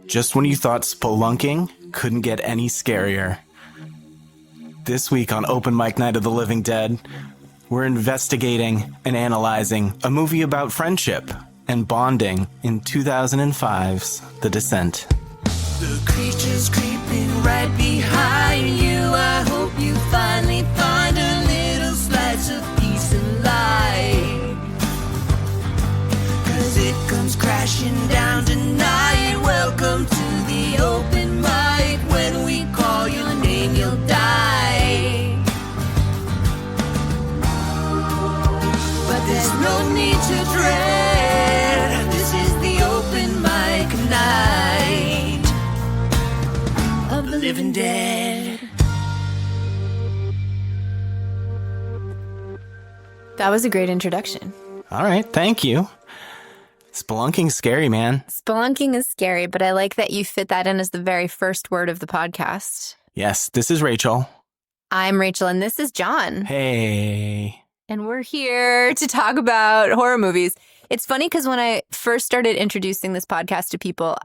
Just when you thought spelunking couldn't get any scarier. This week on Open Mic Night of the Living Dead, we're investigating and analyzing a movie about friendship and bonding in 2005's The Descent. The creature's creeping right behind you. I hope you finally find a little slice of peace and light. 'Cause it comes crashing down tonight. Welcome to the open mic. When we call your name, you'll die. But there's no need to dread. This is the open mic night of the living dead. That was a great introduction. All right, thank you. Spelunking's scary, man. Spelunking is scary, but I like that you fit that in as the very first word of the podcast. Yes, this is Rachel. I'm Rachel, and this is John. Hey. And we're here to talk about horror movies. It's funny because when I first started introducing this podcast to people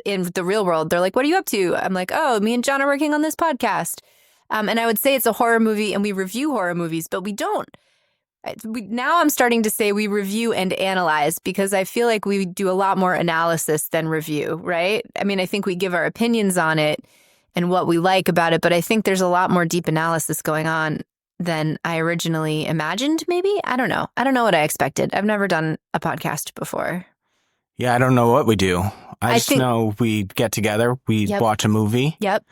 in the real world, they're like, what are you up to? I'm like, oh, me and John are working on this podcast. And I would say it's a horror movie and we review horror movies, but we don't. Now I'm starting to say we review and analyze because I feel like we do a lot more analysis than review, right? I mean, I think we give our opinions on it and what we like about it, but I think there's a lot more deep analysis going on than I originally imagined, maybe? I don't know. I don't know what I expected. I've never done a podcast before. Yeah, I don't know what we do. I just know we get together, we watch a movie. Yep.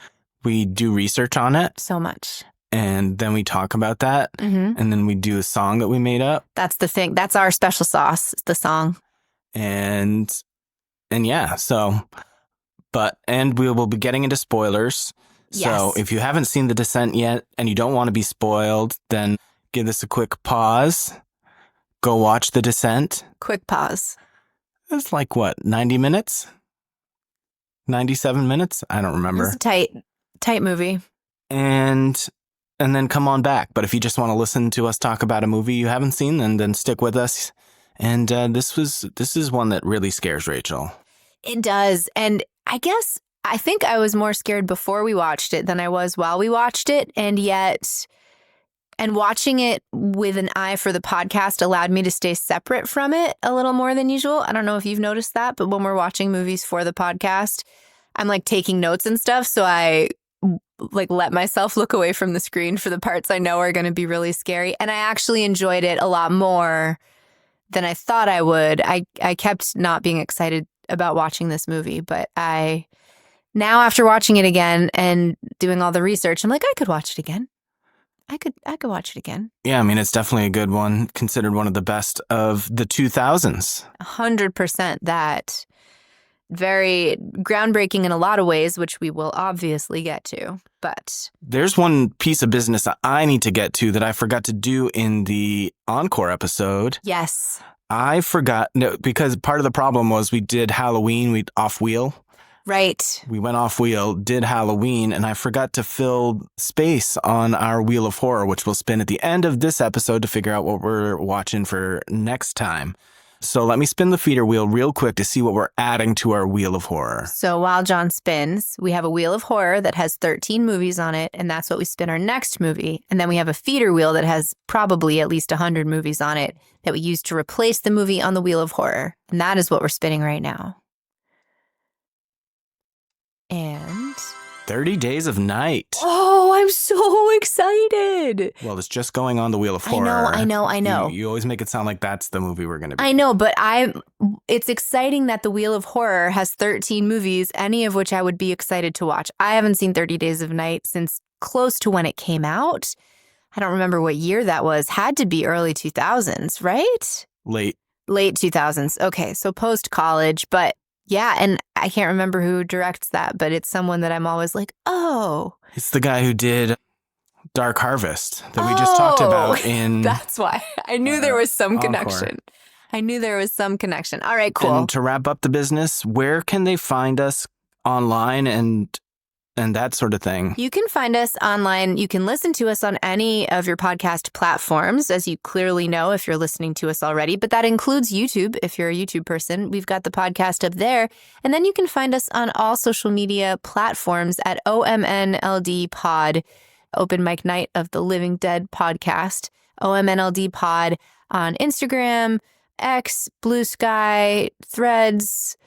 We do research on it. So much. And then we talk about that. Mm-hmm. And then we do a song that we made up. That's the thing. That's our special sauce, the song. And yeah, so, and we will be getting into spoilers. Yes. So if you haven't seen The Descent yet and you don't want to be spoiled, then give this a quick pause. Go watch The Descent. Quick pause. It's like, what, 90 minutes? 97 minutes? I don't remember. It's a tight movie. And then come on back. But if you just want to listen to us talk about a movie you haven't seen, then stick with us. And this is one that really scares Rachel. It does. And I think I was more scared before we watched it than I was while we watched it. And watching it with an eye for the podcast allowed me to stay separate from it a little more than usual. I don't know if you've noticed that, but when we're watching movies for the podcast, I'm like taking notes and stuff. So I like let myself look away from the screen for the parts I know are going to be really scary. And I actually enjoyed it a lot more than I thought I would. I kept not being excited about watching this movie, but now after watching it again and doing all the research, I'm like, I could watch it again. I could watch it again. Yeah, I mean, it's definitely a good one, considered one of the best of the 2000s. 100% that. Very groundbreaking in a lot of ways, which we will obviously get to. But there's one piece of business that I need to get to that I forgot to do in the Encore episode. Yes. I forgot, because part of the problem was we did Halloween, we off wheel. Right. We went off wheel, did Halloween, and I forgot to fill space on our Wheel of Horror, which we'll spin at the end of this episode to figure out what we're watching for next time. So let me spin the feeder wheel real quick to see what we're adding to our Wheel of Horror. So while John spins, we have a Wheel of Horror that has 13 movies on it, and that's what we spin our next movie. And then we have a feeder wheel that has probably at least 100 movies on it that we use to replace the movie on the Wheel of Horror. And that is what we're spinning right now. And 30 Days of Night. Oh, I'm so excited. Well, it's just going on the Wheel of Horror. I know. You always make it sound like that's the movie we're going to be. I know, but it's exciting that the Wheel of Horror has 13 movies, any of which I would be excited to watch. I haven't seen 30 Days of Night since close to when it came out. I don't remember what year that was. Had to be early 2000s, right? Late 2000s. Okay, so post-college, but yeah, and I can't remember who directs that, but it's someone that I'm always like, oh. It's the guy who did Dark Harvest that we just talked about in... That's why. I knew there was some connection. All right, cool. And to wrap up the business, where can they find us online and and that sort of thing. You can find us online. You can listen to us on any of your podcast platforms, as you clearly know if you're listening to us already. But that includes YouTube. If you're a YouTube person, we've got the podcast up there. And then you can find us on all social media platforms at OMNLD Pod, Open Mic Night of the Living Dead podcast, OMNLD Pod on Instagram, X, Blue Sky, Threads,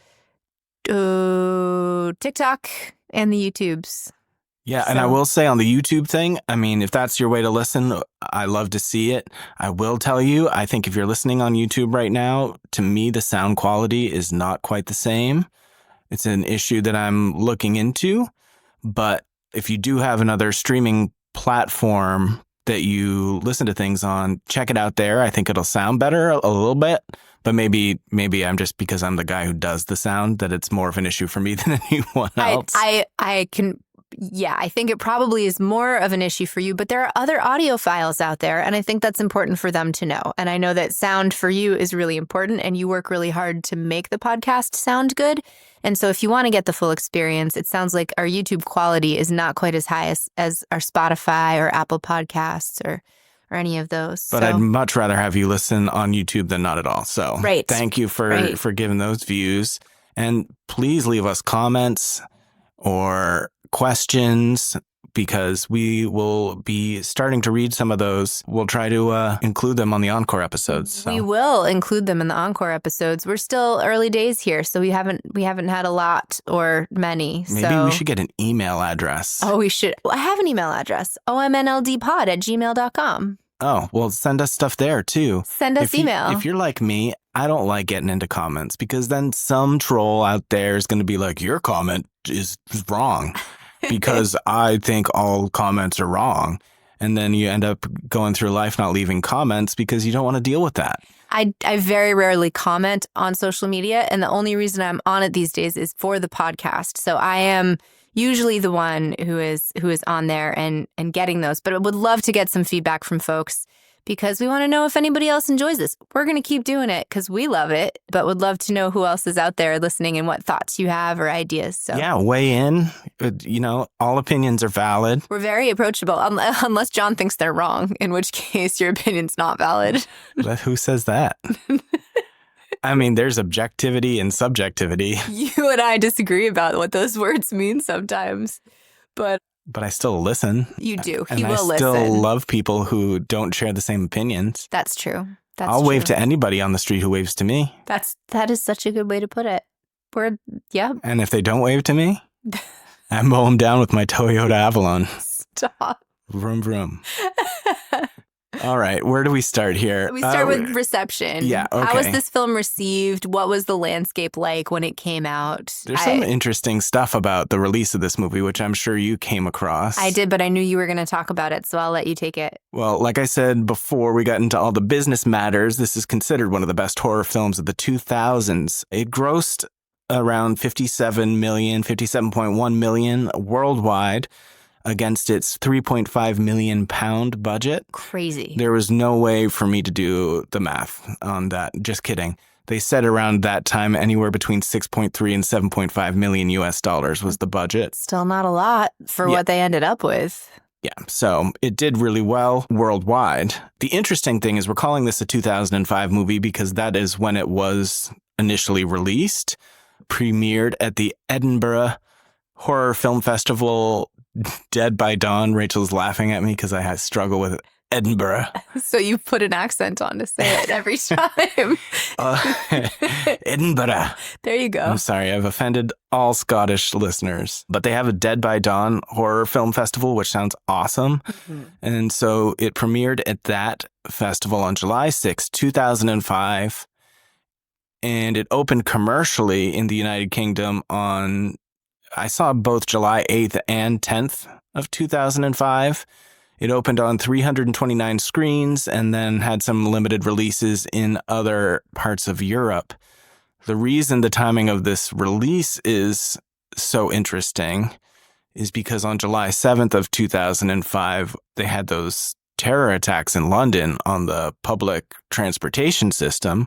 TikTok, and the YouTubes. Yeah, and I will say on the YouTube thing, I mean, if that's your way to listen, I love to see it. I will tell you, I think if you're listening on YouTube right now, to me, the sound quality is not quite the same. It's an issue that I'm looking into. But if you do have another streaming platform that you listen to things on, check it out there. I think it'll sound better a little bit. But maybe I'm just, because I'm the guy who does the sound, that it's more of an issue for me than anyone else. I think it probably is more of an issue for you, but there are other audio files out there, and I think that's important for them to know. And I know that sound for you is really important, and you work really hard to make the podcast sound good. And so if you want to get the full experience, it sounds like our YouTube quality is not quite as high as our Spotify or Apple Podcasts or any of those. But I'd much rather have you listen on YouTube than not at all. So thank you for giving those views. And please leave us comments or questions, because we will be starting to read some of those. We'll try to include them on the encore episodes. So. We will include them in the encore episodes. We're still early days here, so we haven't had a lot or many. Maybe we should get an email address. Oh, we should. Well, I have an email address, omnldpod@gmail.com. Oh, well, send us stuff there, too. Send us email. If you're like me, I don't like getting into comments, because then some troll out there is going to be like, your comment is wrong, because I think all comments are wrong. And then you end up going through life not leaving comments because you don't want to deal with that. I very rarely comment on social media, and the only reason I'm on it these days is for the podcast. So I am usually the one who is on there and getting those. But I would love to get some feedback from folks, because we want to know if anybody else enjoys this. We're going to keep doing it because we love it, but would love to know who else is out there listening and what thoughts you have or ideas. So yeah, weigh in. All opinions are valid. We're very approachable, unless John thinks they're wrong, in which case your opinion's not valid. Who says that? I mean, there's objectivity and subjectivity. You and I disagree about what those words mean sometimes, but I still listen. You do. And I still love people who don't share the same opinions. That's true. I'll wave to anybody on the street who waves to me. That is such a good way to put it. And if they don't wave to me, I mow them down with my Toyota Avalon. Stop. Vroom, vroom. All right, where do we start here? We start with reception. Yeah, okay. How was this film received? What was the landscape like when it came out? There's some interesting stuff about the release of this movie, which I'm sure you came across. I did, but I knew you were going to talk about it, so I'll let you take it. Well, like I said before we got into all the business matters, this is considered one of the best horror films of the 2000s. It grossed around 57.1 million worldwide, against its £3.5 million budget. Crazy. There was no way for me to do the math on that. Just kidding. They said around that time anywhere between 6.3 and 7.5 million US dollars was the budget. Still not a lot for what they ended up with. Yeah, so it did really well worldwide. The interesting thing is we're calling this a 2005 movie because that is when it was initially released. Premiered at the Edinburgh Horror Film Festival. Dead by Dawn. Rachel's laughing at me because I struggle with Edinburgh. So you put an accent on to say it every time. Edinburgh. There you go. I'm sorry, I've offended all Scottish listeners. But they have a Dead by Dawn horror film festival, which sounds awesome. Mm-hmm. And so it premiered at that festival on July 6, 2005. And it opened commercially in the United Kingdom on, I saw both July 8th and 10th of 2005. It opened on 329 screens and then had some limited releases in other parts of Europe. The reason the timing of this release is so interesting is because on July 7th of 2005, they had those terror attacks in London on the public transportation system,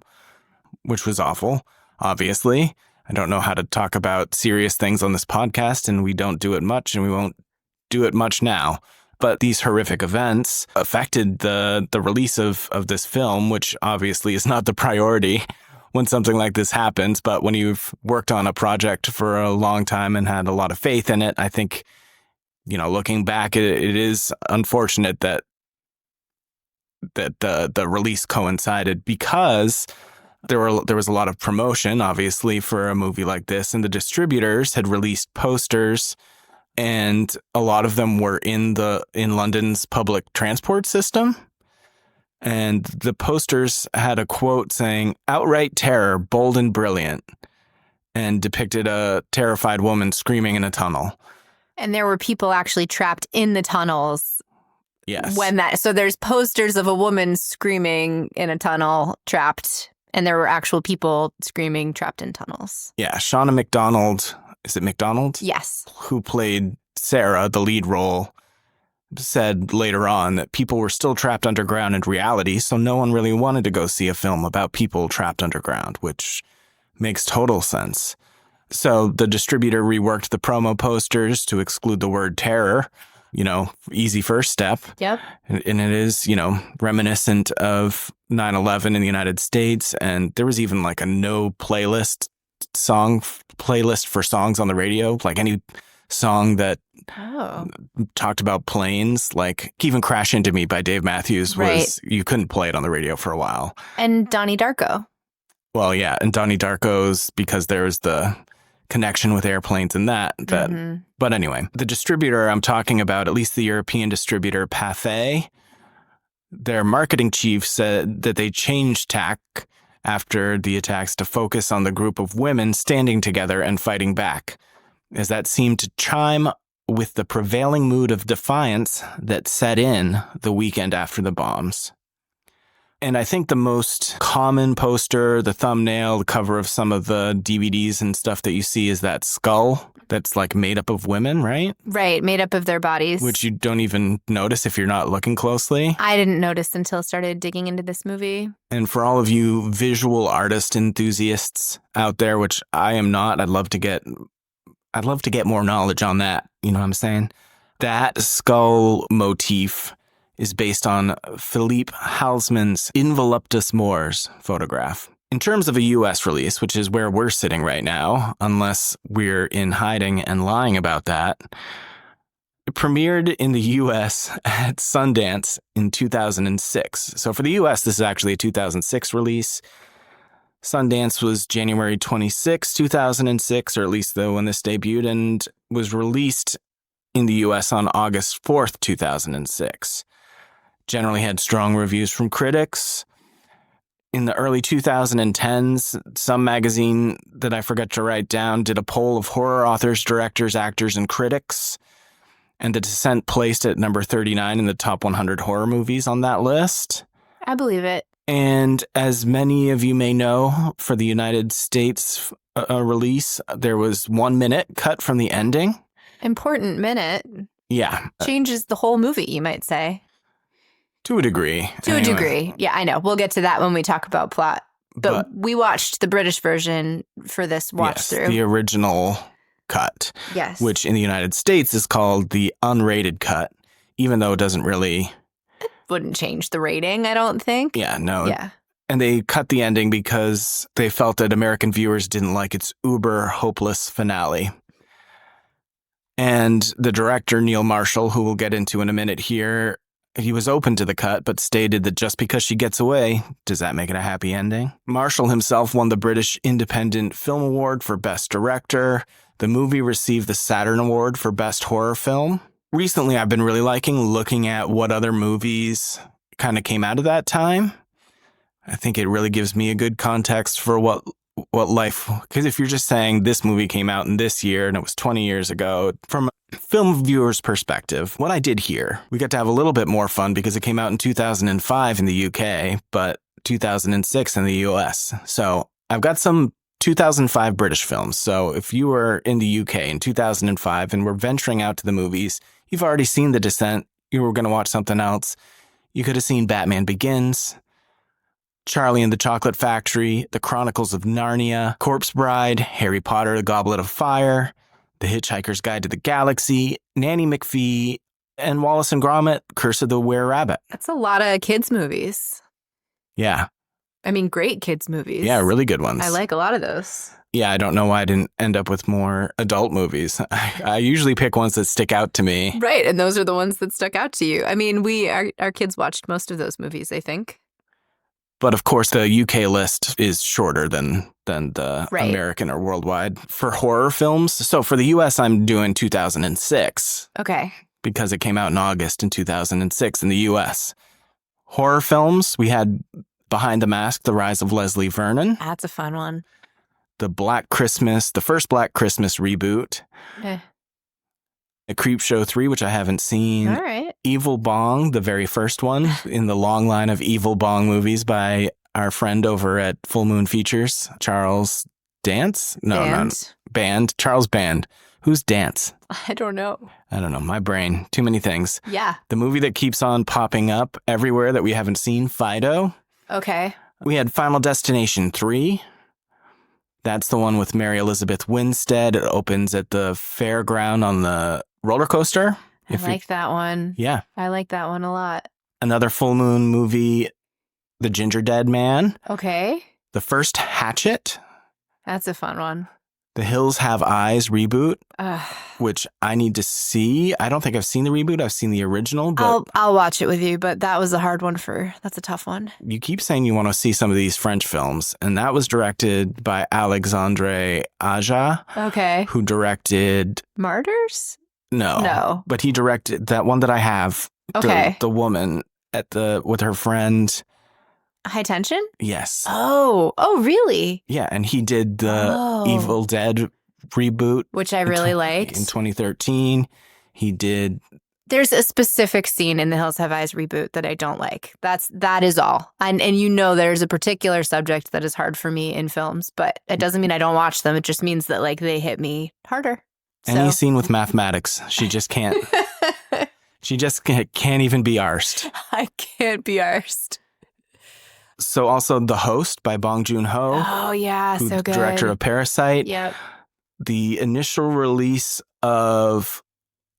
which was awful, obviously. I don't know how to talk about serious things on this podcast, and we don't do it much, and we won't do it much now. But these horrific events affected the release of this film, which obviously is not the priority when something like this happens. But when you've worked on a project for a long time and had a lot of faith in it, I think, looking back, it is unfortunate that the release coincided, because there was a lot of promotion, obviously, for a movie like this, and the distributors had released posters, and a lot of them were in London's public transport system. And the posters had a quote saying, "Outright terror, bold and brilliant," and depicted a terrified woman screaming in a tunnel. And there were people actually trapped in the tunnels. Yes. So there's posters of a woman screaming in a tunnel, trapped, and there were actual people screaming trapped in tunnels. Yeah, Shauna McDonald, is it McDonald? Yes. Who played Sarah, the lead role, said later on that people were still trapped underground in reality, so no one really wanted to go see a film about people trapped underground, which makes total sense. So the distributor reworked the promo posters to exclude the word terror. Easy first step. Yep. And it is, reminiscent of 9/11 in the United States. And there was even like a no playlist for songs on the radio, like any song that talked about planes, like even Crash Into Me by Dave Matthews you couldn't play it on the radio for a while. And Donnie Darko. Well, yeah. And Donnie Darko's, because there's the connection with airplanes and that. Mm-hmm. But anyway, the distributor I'm talking about, at least the European distributor Pathé, their marketing chief said that they changed tack after the attacks to focus on the group of women standing together and fighting back, as that seemed to chime with the prevailing mood of defiance that set in the weekend after the bombs. And I think the most common poster, the thumbnail, the cover of some of the DVDs and stuff that you see is that skull that's like made up of women, right? Right, made up of their bodies. Which you don't even notice if you're not looking closely. I didn't notice until I started digging into this movie. And for all of you visual artist enthusiasts out there, which I am not, I'd love to get more knowledge on that. You know what I'm saying? That skull motif is based on Philippe Halsman's Involuptus Mors photograph. In terms of a US release, which is where we're sitting right now, unless we're in hiding and lying about that, it premiered in the US at Sundance in 2006. So for the US, this is actually a 2006 release. Sundance was January 26, 2006, or at least when this debuted, and was released in the US on August 4th, 2006. Generally had strong reviews from critics. In the early 2010s, some magazine that I forgot to write down did a poll of horror authors, directors, actors, and critics, and The Descent placed at number 39 in the top 100 horror movies on that list. I believe it. And as many of you may know, for the United States release, there was 1 minute cut from the ending. Important minute. Yeah. Changes the whole movie, you might say. To a degree. To a degree. Yeah, I know. We'll get to that when we talk about plot. But we watched the British version for this watch through. The original cut. Yes. Which in the United States is called the unrated cut, even though it doesn't really... It wouldn't change the rating, I don't think. Yeah, no. Yeah. And they cut the ending because they felt that American viewers didn't like its uber hopeless finale. And the director, Neil Marshall, who we'll get into in a minute here, he was open to the cut, but stated that just because she gets away, does that make it a happy ending? Marshall himself won the British Independent Film Award for Best Director. The movie received the Saturn Award for Best Horror Film. Recently, I've been really looking at what other movies kind of came out of that time. I think it really gives me a good context for what life, because if you're just saying this movie came out in this year and it was 20 years ago, from a film viewer's perspective, what I did here, we got to have a little bit more fun because it came out in 2005 in the UK, but 2006 in the US. So I've got some 2005 British films. So if you were in the UK in 2005 and were venturing out to the movies, you've already seen The Descent, you were going to watch something else. You could have seen Batman Begins, Charlie and the Chocolate Factory, The Chronicles of Narnia, Corpse Bride, Harry Potter, The Goblet of Fire, The Hitchhiker's Guide to the Galaxy, Nanny McPhee, and Wallace and Gromit, Curse of the Were-Rabbit. That's a lot of kids' movies. Yeah. I mean, great kids' movies. Yeah, really good ones. I like a lot of those. Yeah, I don't know why I didn't end up with more adult movies. I usually pick ones that stick out to me. Right, and those are the ones that stuck out to you. I mean, our kids watched most of those movies, I think. But of course, the UK list is shorter than the Right. American or worldwide. For horror films, so for the US, I'm doing 2006 Okay. because it came out in August in 2006 in the US. Horror films, we had Behind the Mask, The Rise of Leslie Vernon, That's a fun one. the first Black Christmas reboot, Eh. A Creepshow 3, which I haven't seen, All right. Evil Bong, the very first one in the long line of Evil Bong movies by our friend over at Full Moon Features, Charles Dance? No, not Band. Charles Band. Who's Dance? I don't know. I don't know. My brain. Too many things. Yeah. The movie that keeps on popping up everywhere that we haven't seen, Fido. Okay. We had Final Destination 3. That's the one with Mary Elizabeth Winstead. It opens at the fairground on the roller coaster. I like that one. Yeah. I like that one a lot. Another full moon movie, The Ginger Dead Man. Okay. The first Hatchet. That's a fun one. The Hills Have Eyes reboot, Ugh. which I need to see. I don't think I've seen the reboot. I've seen the original, but I'll watch it with you, but that was a hard one that's a tough one. you keep saying you want to see some of these French films, and that was directed by Alexandre Aja, Okay. who directed Martyrs? No. No. But he directed that one that I have. Okay. The woman with her friend. High Tension? Yes. Oh, really? Yeah, and he did the Evil Dead reboot. Which I really liked. In 2013. He did. There's a specific scene in the Hills Have Eyes reboot that I don't like. That is all. And there's a particular subject that is hard for me in films, but it doesn't mean I don't watch them. It just means that like they hit me harder. Any scene with mathematics, she just can't. She just can't even be arsed. I can't be arsed. So also The Host by Bong Joon-ho. Oh, yeah, so good. Director of Parasite. Yep. The initial release of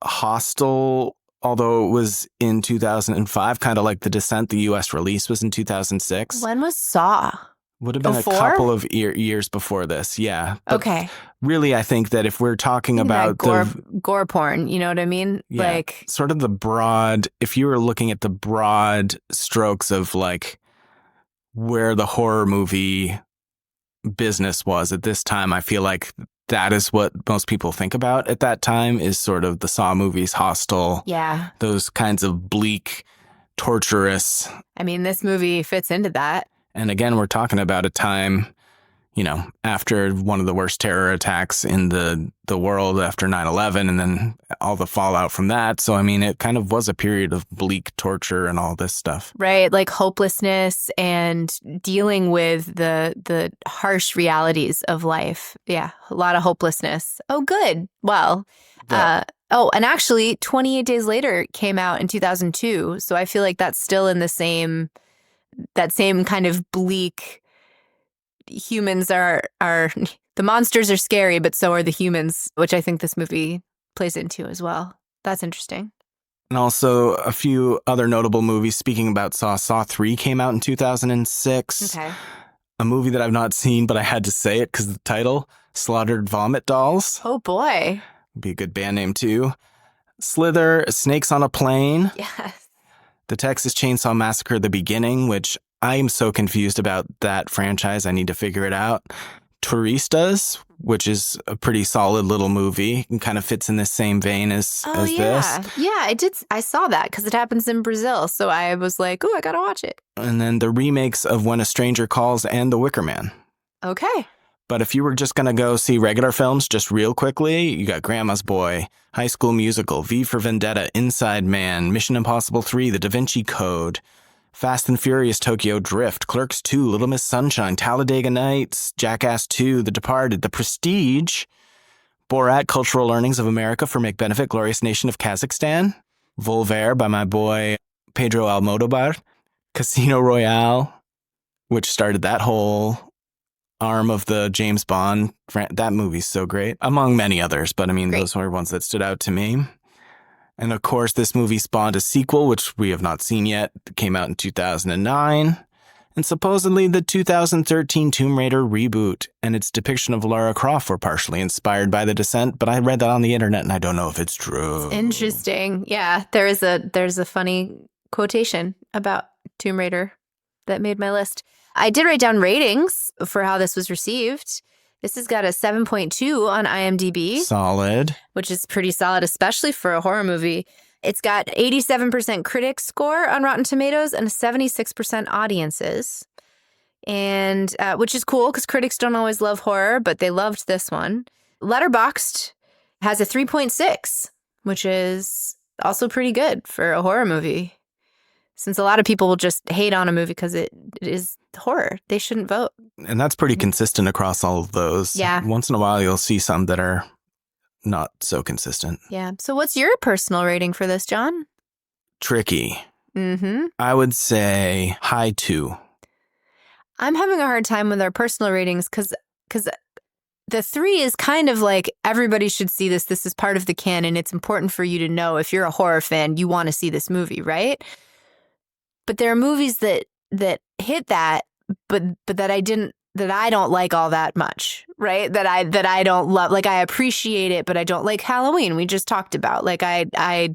Hostel, although it was in 2005, kind of like The Descent, the U.S. release was in 2006. When was Saw? Would have been Before? a couple of years before this, yeah. But Okay. really, I think that if we're talking about gore porn, you know what I mean? yeah, Like sort of if you were looking at the broad strokes of like where the horror movie business was at this time, I feel like that is what most people think about at that time is sort of the Saw movies, Hostel, yeah. those kinds of bleak, torturous. I mean, this movie fits into that. And again, we're talking about a time, after one of the worst terror attacks in the world after 9/11 and then all the fallout from that. So, I mean, it kind of was a period of bleak torture and all this stuff. Right, like hopelessness and dealing with the harsh realities of life. Yeah, a lot of hopelessness. Oh, good. Well, and actually 28 Days Later it came out in 2002. So I feel like that's still in that same kind of bleak. Humans are the monsters are scary, but so are the humans, which I think this movie plays into as well. That's interesting. And also a few other notable movies. Speaking about Saw 3 came out in 2006. Okay. A movie that I've not seen, but I had to say it because of the title, Slaughtered Vomit Dolls. Oh, boy. Be a good band name, too. Slither, Snakes on a Plane. Yes. The Texas Chainsaw Massacre, The Beginning, which I am so confused about that franchise. I need to figure it out. Turistas, which is a pretty solid little movie and kind of fits in the same vein as this. Yeah, I did. I saw that because it happens in Brazil. So I was like, oh, I got to watch it. And then the remakes of When a Stranger Calls and The Wicker Man. Okay. But if you were just going to go see regular films just real quickly, you got Grandma's Boy, High School Musical, V for Vendetta, Inside Man, Mission Impossible 3, The Da Vinci Code, Fast and Furious Tokyo Drift, Clerks 2, Little Miss Sunshine, Talladega Nights, Jackass 2, The Departed, The Prestige, Borat, Cultural Learnings of America for Make Benefit, Glorious Nation of Kazakhstan, Volver by my boy Pedro Almodovar, Casino Royale, which started that whole arm of the James Bond. That movie's so great, among many others. But I mean, Great. those were ones that stood out to me. And of course, this movie spawned a sequel, which we have not seen yet. It came out in 2009. And supposedly the 2013 Tomb Raider reboot and its depiction of Lara Croft were partially inspired by The Descent, but I read that on the internet and I don't know if it's true. It's interesting. Yeah, there's a funny quotation about Tomb Raider that made my list. I did write down ratings for how this was received. This has got a 7.2 on IMDb. Solid. Which is pretty solid, especially for a horror movie. It's got 87% critic score on Rotten Tomatoes and 76% audiences. And which is cool because critics don't always love horror, but they loved this one. Letterboxd has a 3.6, which is also pretty good for a horror movie. Since a lot of people will just hate on a movie because it is horror, they shouldn't vote. And that's pretty consistent across all of those. Yeah. Once in a while, you'll see some that are not so consistent. Yeah. So what's your personal rating for this, John? Tricky. Mm-hmm. I would say high 2. I'm having a hard time with our personal ratings because the 3 is kind of like everybody should see this. This is part of the canon. It's important for you to know if you're a horror fan, you want to see this movie, right? But there are movies that hit that, but that I don't like all that much, right? That I don't love. Like I appreciate it, but I don't like Halloween. We just talked about. Like I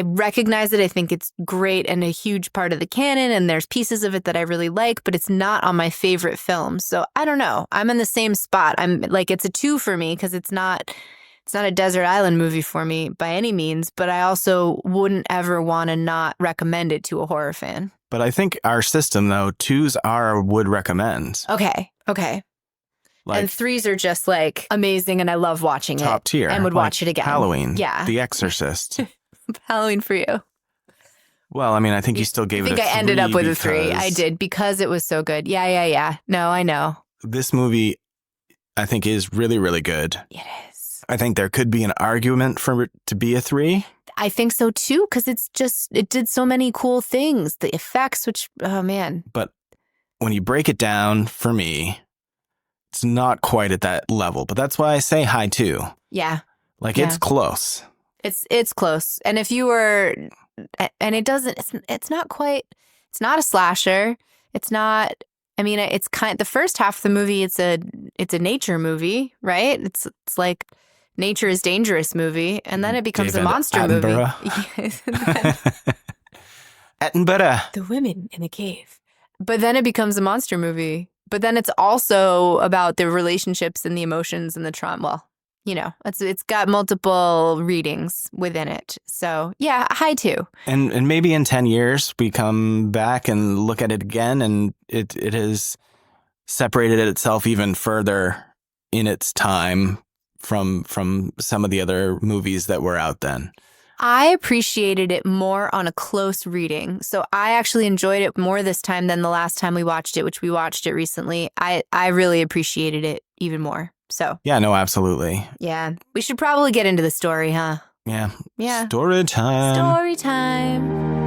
recognize it. I think it's great and a huge part of the canon, and there's pieces of it that I really like, but it's not on my favorite films. So I don't know. I'm in the same spot. I'm like it's a 2 for me because it's not a desert island movie for me by any means, but I also wouldn't ever want to not recommend it to a horror fan. But I think our system, though, 2s are would recommend. Okay. Like, and 3s are just like amazing and I love watching it. Top tier. And would watch it again. Halloween. Yeah. The Exorcist. Halloween for you. Well, I mean, I think you still gave it a 3. I think I ended up with a 3. I did because it was so good. Yeah. No, I know. This movie, I think, is really, really good. It is. I think there could be an argument for it to be a 3. I think so too, because it did so many cool things. The effects, which, oh man. But when you break it down, for me, it's not quite at that level. But that's why I say high 2. Yeah. Like it's close. It's close. And if you were, and it doesn't, it's not quite, it's not a slasher. It's not, I mean, it's the first half of the movie, it's a nature movie, right? It's like Nature is Dangerous movie. And then it becomes a monster Attenborough. movie. Attenborough. The women in the cave. But then it becomes a monster movie. But then it's also about the relationships and the emotions and the trauma. Well, you know, it's got multiple readings within it. So yeah, high 2. And maybe in 10 years we come back and look at it again and it has separated itself even further in its time from some of the other movies that were out then. I appreciated it more on a close reading. So I actually enjoyed it more this time than the last time we watched it, which we watched it recently. I really appreciated it even more. So yeah, no, absolutely. Yeah. We should probably get into the story, huh? Yeah. Yeah. Story time. Story time.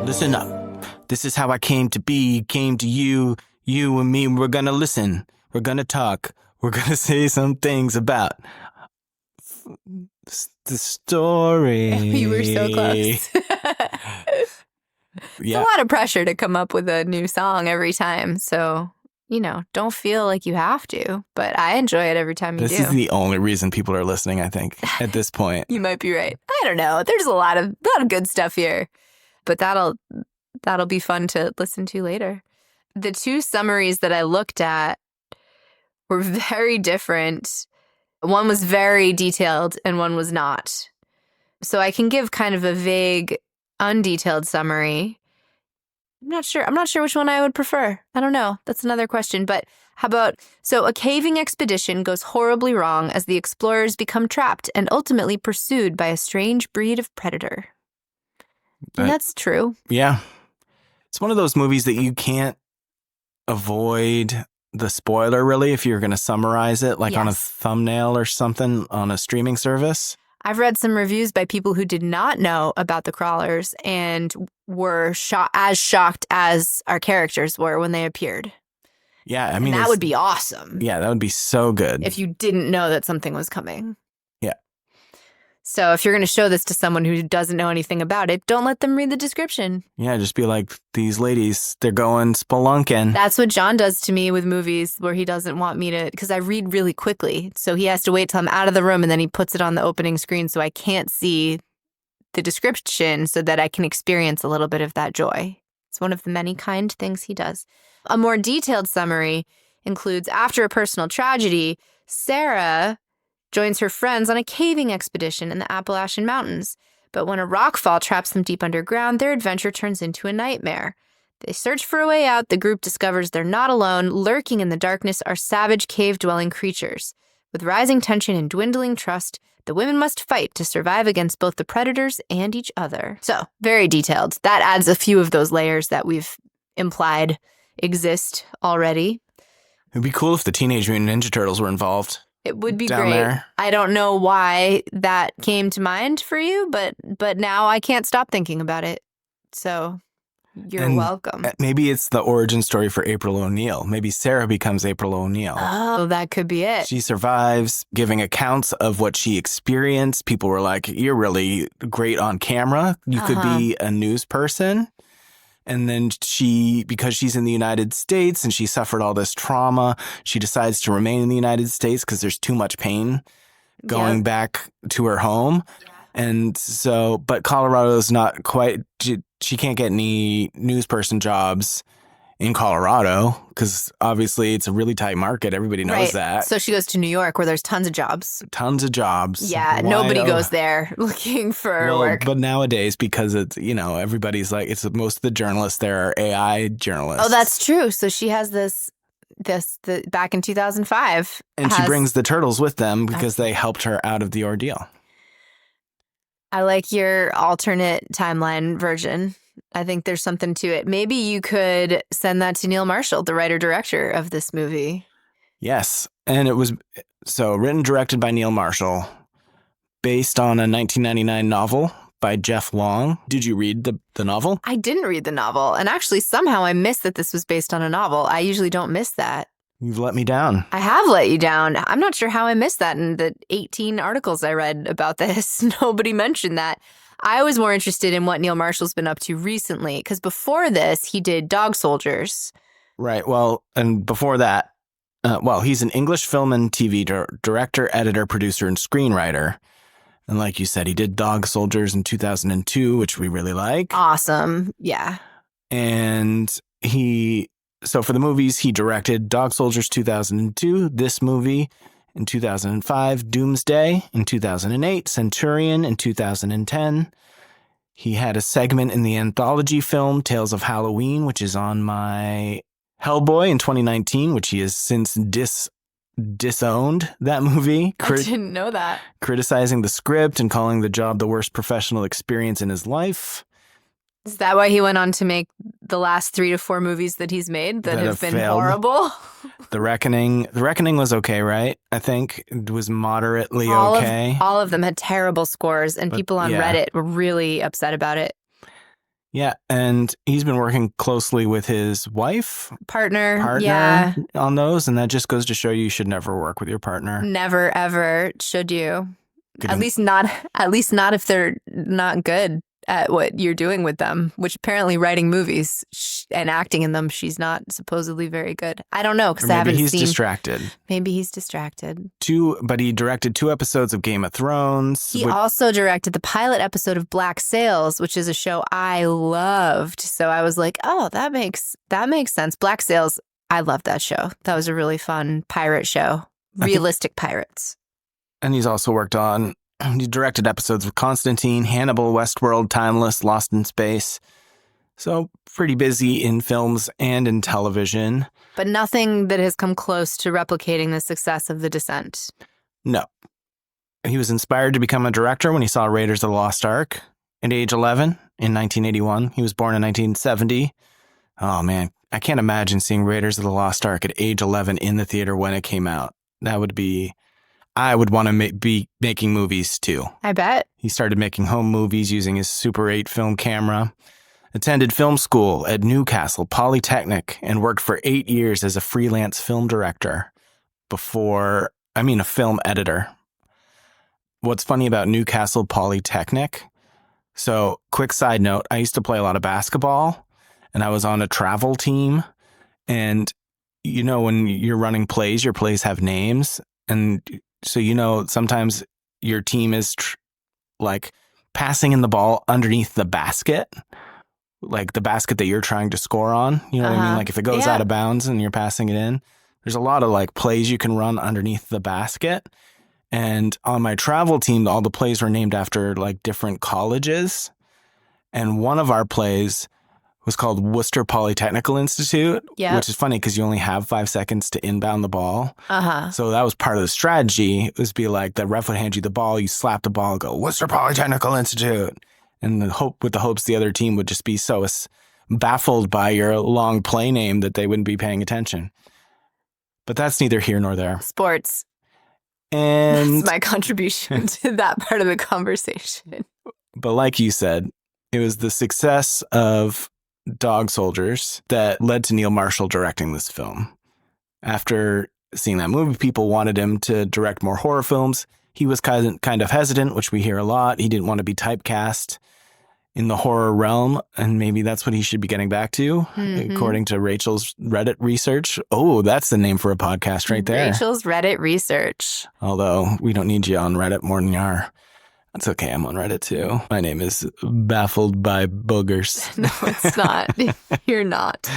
Listen up. This is how I came to be, came to you, you and me. We're going to listen. We're going to talk. We're going to say some things about the story. You were so close. Yeah. It's a lot of pressure to come up with a new song every time. So, you know, don't feel like you have to. But I enjoy it every time you do. This is the only reason people are listening, I think, at this point. You might be right. I don't know. There's a lot of good stuff here. But that'll be fun to listen to later. The 2 summaries that I looked at were very different. One was very detailed and one was not. So I can give kind of a vague, undetailed summary. I'm not sure. I'm not sure which one I would prefer. I don't know. That's another question. But how about, so a caving expedition goes horribly wrong as the explorers become trapped and ultimately pursued by a strange breed of predator. And that's true. Yeah. It's one of those movies that you can't avoid the spoiler, really, if you're going to summarize it, like on a thumbnail or something on a streaming service. I've read some reviews by people who did not know about the crawlers and were as shocked as our characters were when they appeared. Yeah, I mean, and that would be awesome. Yeah, that would be so good. If you didn't know that something was coming. Yeah. So if you're going to show this to someone who doesn't know anything about it, don't let them read the description. Yeah, just be like, these ladies, they're going spelunking. That's what John does to me with movies where he doesn't want me to, because I read really quickly. So he has to wait till I'm out of the room and then he puts it on the opening screen so I can't see the description so that I can experience a little bit of that joy. It's one of the many kind things he does. A more detailed summary includes, after a personal tragedy, Sarah joins her friends on a caving expedition in the Appalachian Mountains. But when a rockfall traps them deep underground, their adventure turns into a nightmare. They search for a way out. The group discovers they're not alone. Lurking in the darkness are savage cave-dwelling creatures. With rising tension and dwindling trust, the women must fight to survive against both the predators and each other. So, very detailed. That adds a few of those layers that we've implied exist already. It'd be cool if the Teenage Mutant Ninja Turtles were involved. It would be down great. There. I don't know why that came to mind for you, but now I can't stop thinking about it. So you're welcome. Maybe it's the origin story for April O'Neil. Maybe Sarah becomes April O'Neil. Oh, that could be it. She survives, giving accounts of what she experienced. People were like, you're really great on camera. You could be a news person. And then because she's in the United States and she suffered all this trauma, she decides to remain in the United States because there's too much pain going back to her home. And so, but Colorado's not quite, she can't get any news person jobs in Colorado because obviously it's a really tight market. Everybody knows that. So she goes to New York where there's tons of jobs. Tons of jobs. Yeah, nobody goes there looking for work. But nowadays, because it's, everybody's like, most of the journalists there are AI journalists. Oh, that's true. So she has this back in 2005. And she brings the turtles with them because they helped her out of the ordeal. I like your alternate timeline version. I think there's something to it. Maybe you could send that to Neil Marshall, the writer-director of this movie. Yes. And it was written, directed by Neil Marshall, based on a 1999 novel by Jeff Long. Did you read the novel? I didn't read the novel. And actually, somehow I missed that this was based on a novel. I usually don't miss that. You've let me down. I have let you down. I'm not sure how I missed that in the 18 articles I read about this. Nobody mentioned that. I was more interested in what Neil Marshall's been up to recently, because before this, he did Dog Soldiers. Right. Well, and before that, he's an English film and TV director, editor, producer, and screenwriter. And like you said, he did Dog Soldiers in 2002, which we really like. Awesome. Yeah. And for the movies, he directed Dog Soldiers 2002, this movie in 2005, Doomsday in 2008, Centurion in 2010. He had a segment in the anthology film Tales of Halloween, which is on my Hellboy in 2019, which he has since disowned that movie. I didn't know that. Criticizing the script and calling the job the worst professional experience in his life. Is that why he went on to make the last 3 to 4 movies that he's made that have been failed? Horrible? The Reckoning was okay, right? I think it was moderately okay. All of them had terrible scores, and people on Reddit were really upset about it. Yeah, and he's been working closely with his wife, partner on those, and that just goes to show you should never work with your partner. Never ever should you. At least not if they're not good at what you're doing with them, which apparently writing movies and acting in them, she's not supposedly very good. I don't know because I haven't seen. Maybe he's distracted. Maybe he's distracted. But he directed 2 episodes of Game of Thrones. He also directed the pilot episode of Black Sails, which is a show I loved. So I was like, oh, that makes sense. Black Sails, I love that show. That was a really fun pirate show. Realistic pirates. And he's also he directed episodes of Constantine, Hannibal, Westworld, Timeless, Lost in Space. So pretty busy in films and in television. But nothing that has come close to replicating the success of The Descent. No. He was inspired to become a director when he saw Raiders of the Lost Ark at age 11 in 1981. He was born in 1970. Oh, man. I can't imagine seeing Raiders of the Lost Ark at age 11 in the theater when it came out. That would be... I would want to be making movies, too. I bet. He started making home movies using his Super 8 film camera, attended film school at Newcastle Polytechnic, and worked for 8 years as a freelance film director a film editor. What's funny about Newcastle Polytechnic? So, quick side note, I used to play a lot of basketball, and I was on a travel team. And, when you're running plays, your plays have names. And so, sometimes your team is passing in the ball underneath the basket, like the basket that you're trying to score on. You know what I mean? Like if it goes out of bounds and you're passing it in, there's a lot of plays you can run underneath the basket. And on my travel team, all the plays were named after different colleges. And one of our plays was called Worcester Polytechnical Institute, which is funny because you only have 5 seconds to inbound the ball. So that was part of the strategy. It was be like the ref would hand you the ball, you slap the ball, go Worcester Polytechnical Institute. And the hopes the other team would just be so baffled by your long play name that they wouldn't be paying attention. But that's neither here nor there. Sports. And that's my contribution to that part of the conversation. But like you said, it was the success of Dog Soldiers that led to Neil Marshall directing this film. After seeing that movie, people wanted him to direct more horror films. He was kind of hesitant, which we hear a lot. He didn't want to be typecast in the horror realm, and maybe that's what he should be getting back to, according to Rachel's Reddit research. Oh, that's the name for a podcast right there. Rachel's Reddit research. Although we don't need you on Reddit more than you are. That's okay. I'm on Reddit too. My name is Baffled by Boogers. No, it's not. You're not.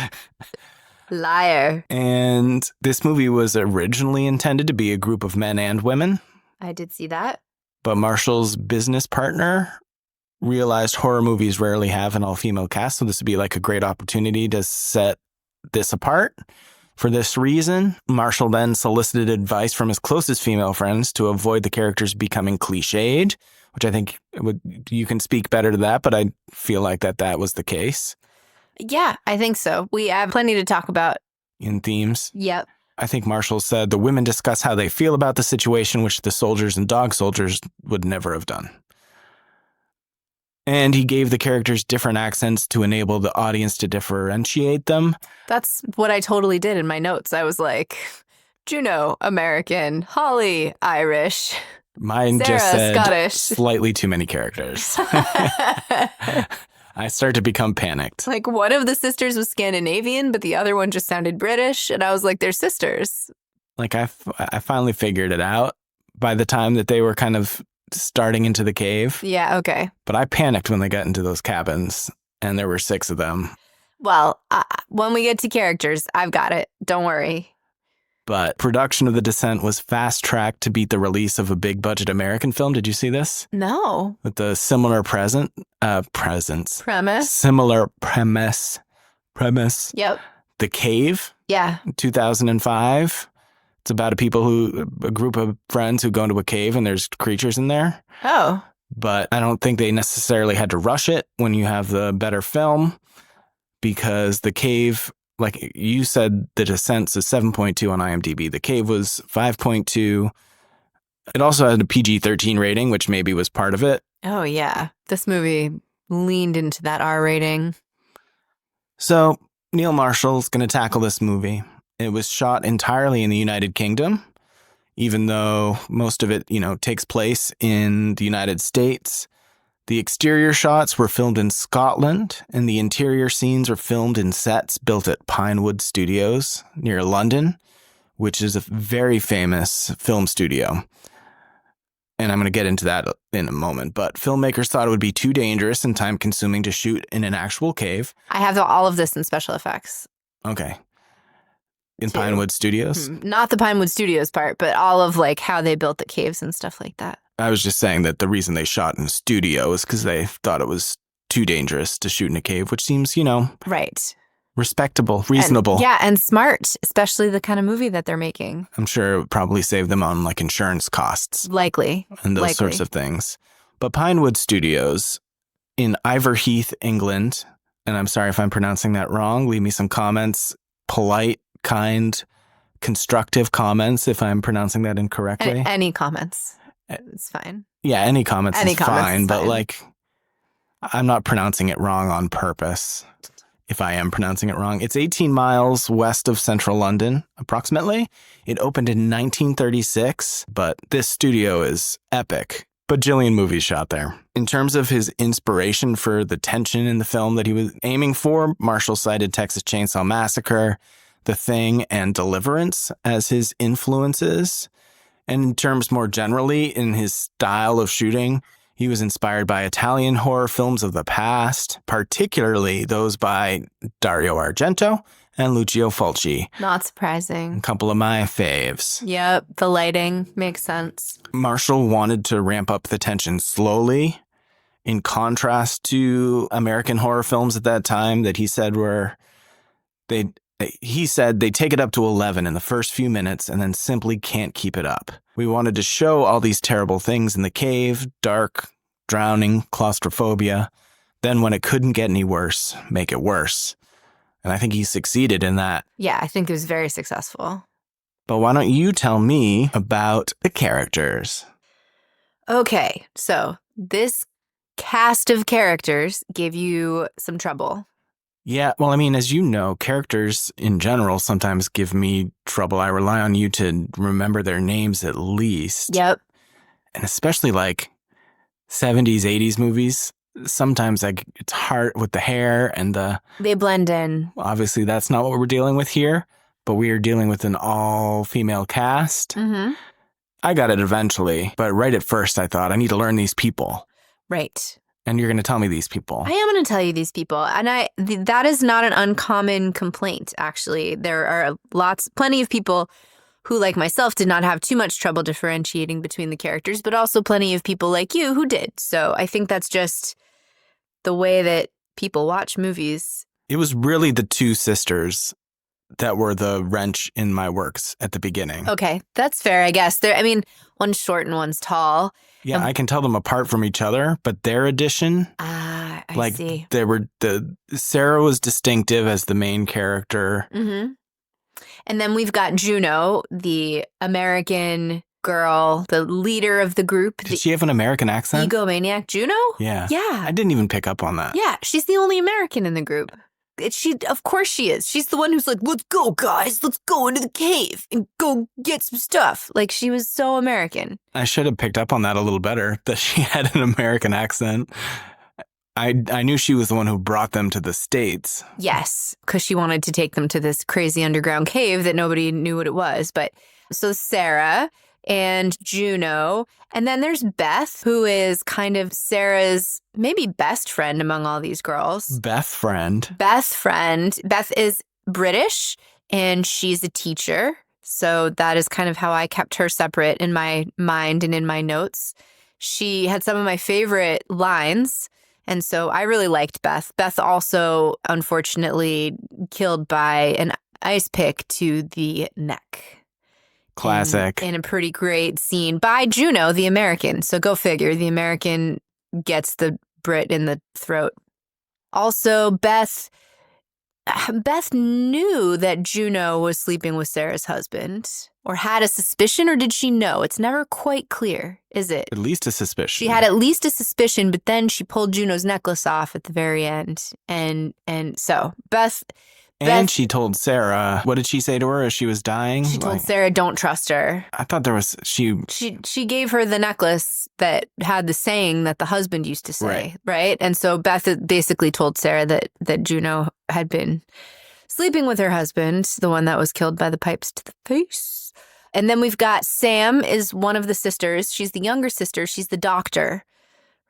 Liar. And this movie was originally intended to be a group of men and women. I did see that. But Marshall's business partner realized horror movies rarely have an all-female cast, so this would be a great opportunity to set this apart. For this reason, Marshall then solicited advice from his closest female friends to avoid the characters becoming cliched, which I think you can speak better to that, but I feel like that was the case. Yeah, I think so. We have plenty to talk about. In themes? Yep. I think Marshall said the women discuss how they feel about the situation, which the soldiers and dog soldiers would never have done. And he gave the characters different accents to enable the audience to differentiate them. That's what I totally did in my notes. I was like, Juno, American, Holly, Irish. Mine Sarah, just said Scottish. Slightly too many characters. I started to become panicked. One of the sisters was Scandinavian, but the other one just sounded British. And I was like, they're sisters. I finally figured it out by the time that they were kind of starting into the cave. Yeah, okay. But I panicked when they got into those cabins, and there were 6 of them. Well, when we get to characters, I've got it. Don't worry. But production of The Descent was fast-tracked to beat the release of a big-budget American film. Did you see this? No. With the similar presence. Premise. Similar premise. Yep. The Cave. Yeah. 2005. It's about a group of friends who go into a cave and there's creatures in there. Oh. But I don't think they necessarily had to rush it when you have the better film, because The Cave, like you said, The Descent's a 7.2 on IMDb. The Cave was 5.2. It also had a PG-13 rating, which maybe was part of it. Oh, yeah. This movie leaned into that R rating. So Neil Marshall's going to tackle this movie. It was shot entirely in the United Kingdom, even though most of it, takes place in the United States. The exterior shots were filmed in Scotland, and the interior scenes were filmed in sets built at Pinewood Studios near London, which is a very famous film studio. And I'm going to get into that in a moment. But filmmakers thought it would be too dangerous and time-consuming to shoot in an actual cave. I have all of this in special effects. Okay. In Pinewood Studios? Not the Pinewood Studios part, but all of how they built the caves and stuff like that. I was just saying that the reason they shot in a studio is because they thought it was too dangerous to shoot in a cave, which seems, Right. respectable, reasonable. And smart, especially the kind of movie that they're making. I'm sure it would probably save them on like insurance costs Likely. and those sorts of things. But Pinewood Studios in Iverheath, England, and I'm sorry if I'm pronouncing that wrong. Leave me some comments, polite, kind, constructive comments if I'm pronouncing that incorrectly. Any comments. It's fine. Yeah, any comments Any is comments fine, is but fine. like I'm not pronouncing it wrong on purpose. If I am pronouncing it wrong. It's 18 miles west of central London, approximately. It opened in 1936, but this studio is epic. Bajillion movies shot there. In terms of his inspiration for the tension in the film that he was aiming for, Marshall cited Texas Chainsaw Massacre, The Thing, and Deliverance as his influences. And in terms more generally, in his style of shooting, he was inspired by Italian horror films of the past, particularly those by Dario Argento and Lucio Fulci. Not surprising. A couple of my faves. Yep, the lighting makes sense. Marshall wanted to ramp up the tension slowly, in contrast to American horror films at that time that he said they take it up to 11 in the first few minutes and then simply can't keep it up. We wanted to show all these terrible things in the cave, dark, drowning, claustrophobia. Then when it couldn't get any worse, make it worse. And I think he succeeded in that. Yeah, I think it was very successful. But why don't you tell me about the characters? Okay, so this cast of characters gave you some trouble. Yeah, well, I mean, as you know, characters in general sometimes give me trouble. I rely on you to remember their names at least. Yep. And especially like 70s, 80s movies, sometimes it's hard with the hair and they blend in. Obviously, that's not what we're dealing with here, but we are dealing with an all-female cast. Mm-hmm. I got it eventually, but right at first I thought, I need to learn these people. Right. And you're going to tell me these people. I am going to tell you these people. And that is not an uncommon complaint, actually. There are plenty of people who, like myself, did not have too much trouble differentiating between the characters, but also plenty of people like you who did. So I think that's just the way that people watch movies. It was really the two sisters that were the wrench in my works at the beginning. Okay, that's fair, I guess. One's short and one's tall. Yeah, I can tell them apart from each other, but their addition, I see. Sarah was distinctive as the main character. Mm-hmm. And then we've got Juno, the American girl, the leader of the group. Did she have an American accent? Egomaniac Juno? Yeah. Yeah. I didn't even pick up on that. Yeah, she's the only American in the group. Of course she is. She's the one who's like, let's go, guys. Let's go into the cave and go get some stuff. Like, she was so American. I should have picked up on that a little better, that she had an American accent. I knew she was the one who brought them to the States. Yes, because she wanted to take them to this crazy underground cave that nobody knew what it was. But so Sarah and Juno, and then there's Beth, who is kind of Sarah's maybe best friend among all these girls. Beth friend. Beth is British, and she's a teacher. So that is kind of how I kept her separate in my mind and in my notes. She had some of my favorite lines. And so I really liked Beth. Beth also, unfortunately, killed by an ice pick to the neck. Classic. In a pretty great scene by Juno, the American. So go figure. The American gets the Brit in the throat. Also, Beth knew that Juno was sleeping with Sarah's husband, or had a suspicion, or did she know? It's never quite clear, is it? At least a suspicion. She had at least a suspicion, but then she pulled Juno's necklace off at the very end. And so Beth... And she told Sarah, what did she say to her as she was dying? She told Sarah, don't trust her. I thought there was, She gave her the necklace that had the saying that the husband used to say, right? And so Beth basically told Sarah that Juno had been sleeping with her husband, the one that was killed by the pipes to the face. And then we've got Sam is one of the sisters. She's the younger sister. She's the doctor,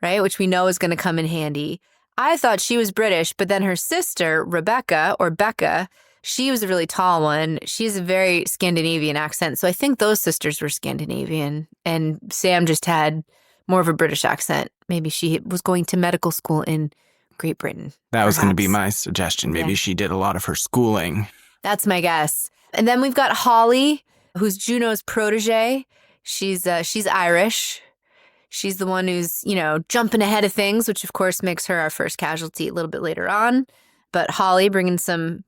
right? Which we know is going to come in handy. I thought she was British, but then her sister, Rebecca, or Becca, she was a really tall one. She has a very Scandinavian accent. So I think those sisters were Scandinavian. And Sam just had more of a British accent. Maybe she was going to medical school in Great Britain. That was going to be perhaps. my suggestion. Maybe Yeah. she did a lot of her schooling. That's my guess. And then we've got Holly, who's Juno's protege. She's Irish. She's the one who's, jumping ahead of things, which of course makes her our first casualty a little bit later on. But Holly bringing some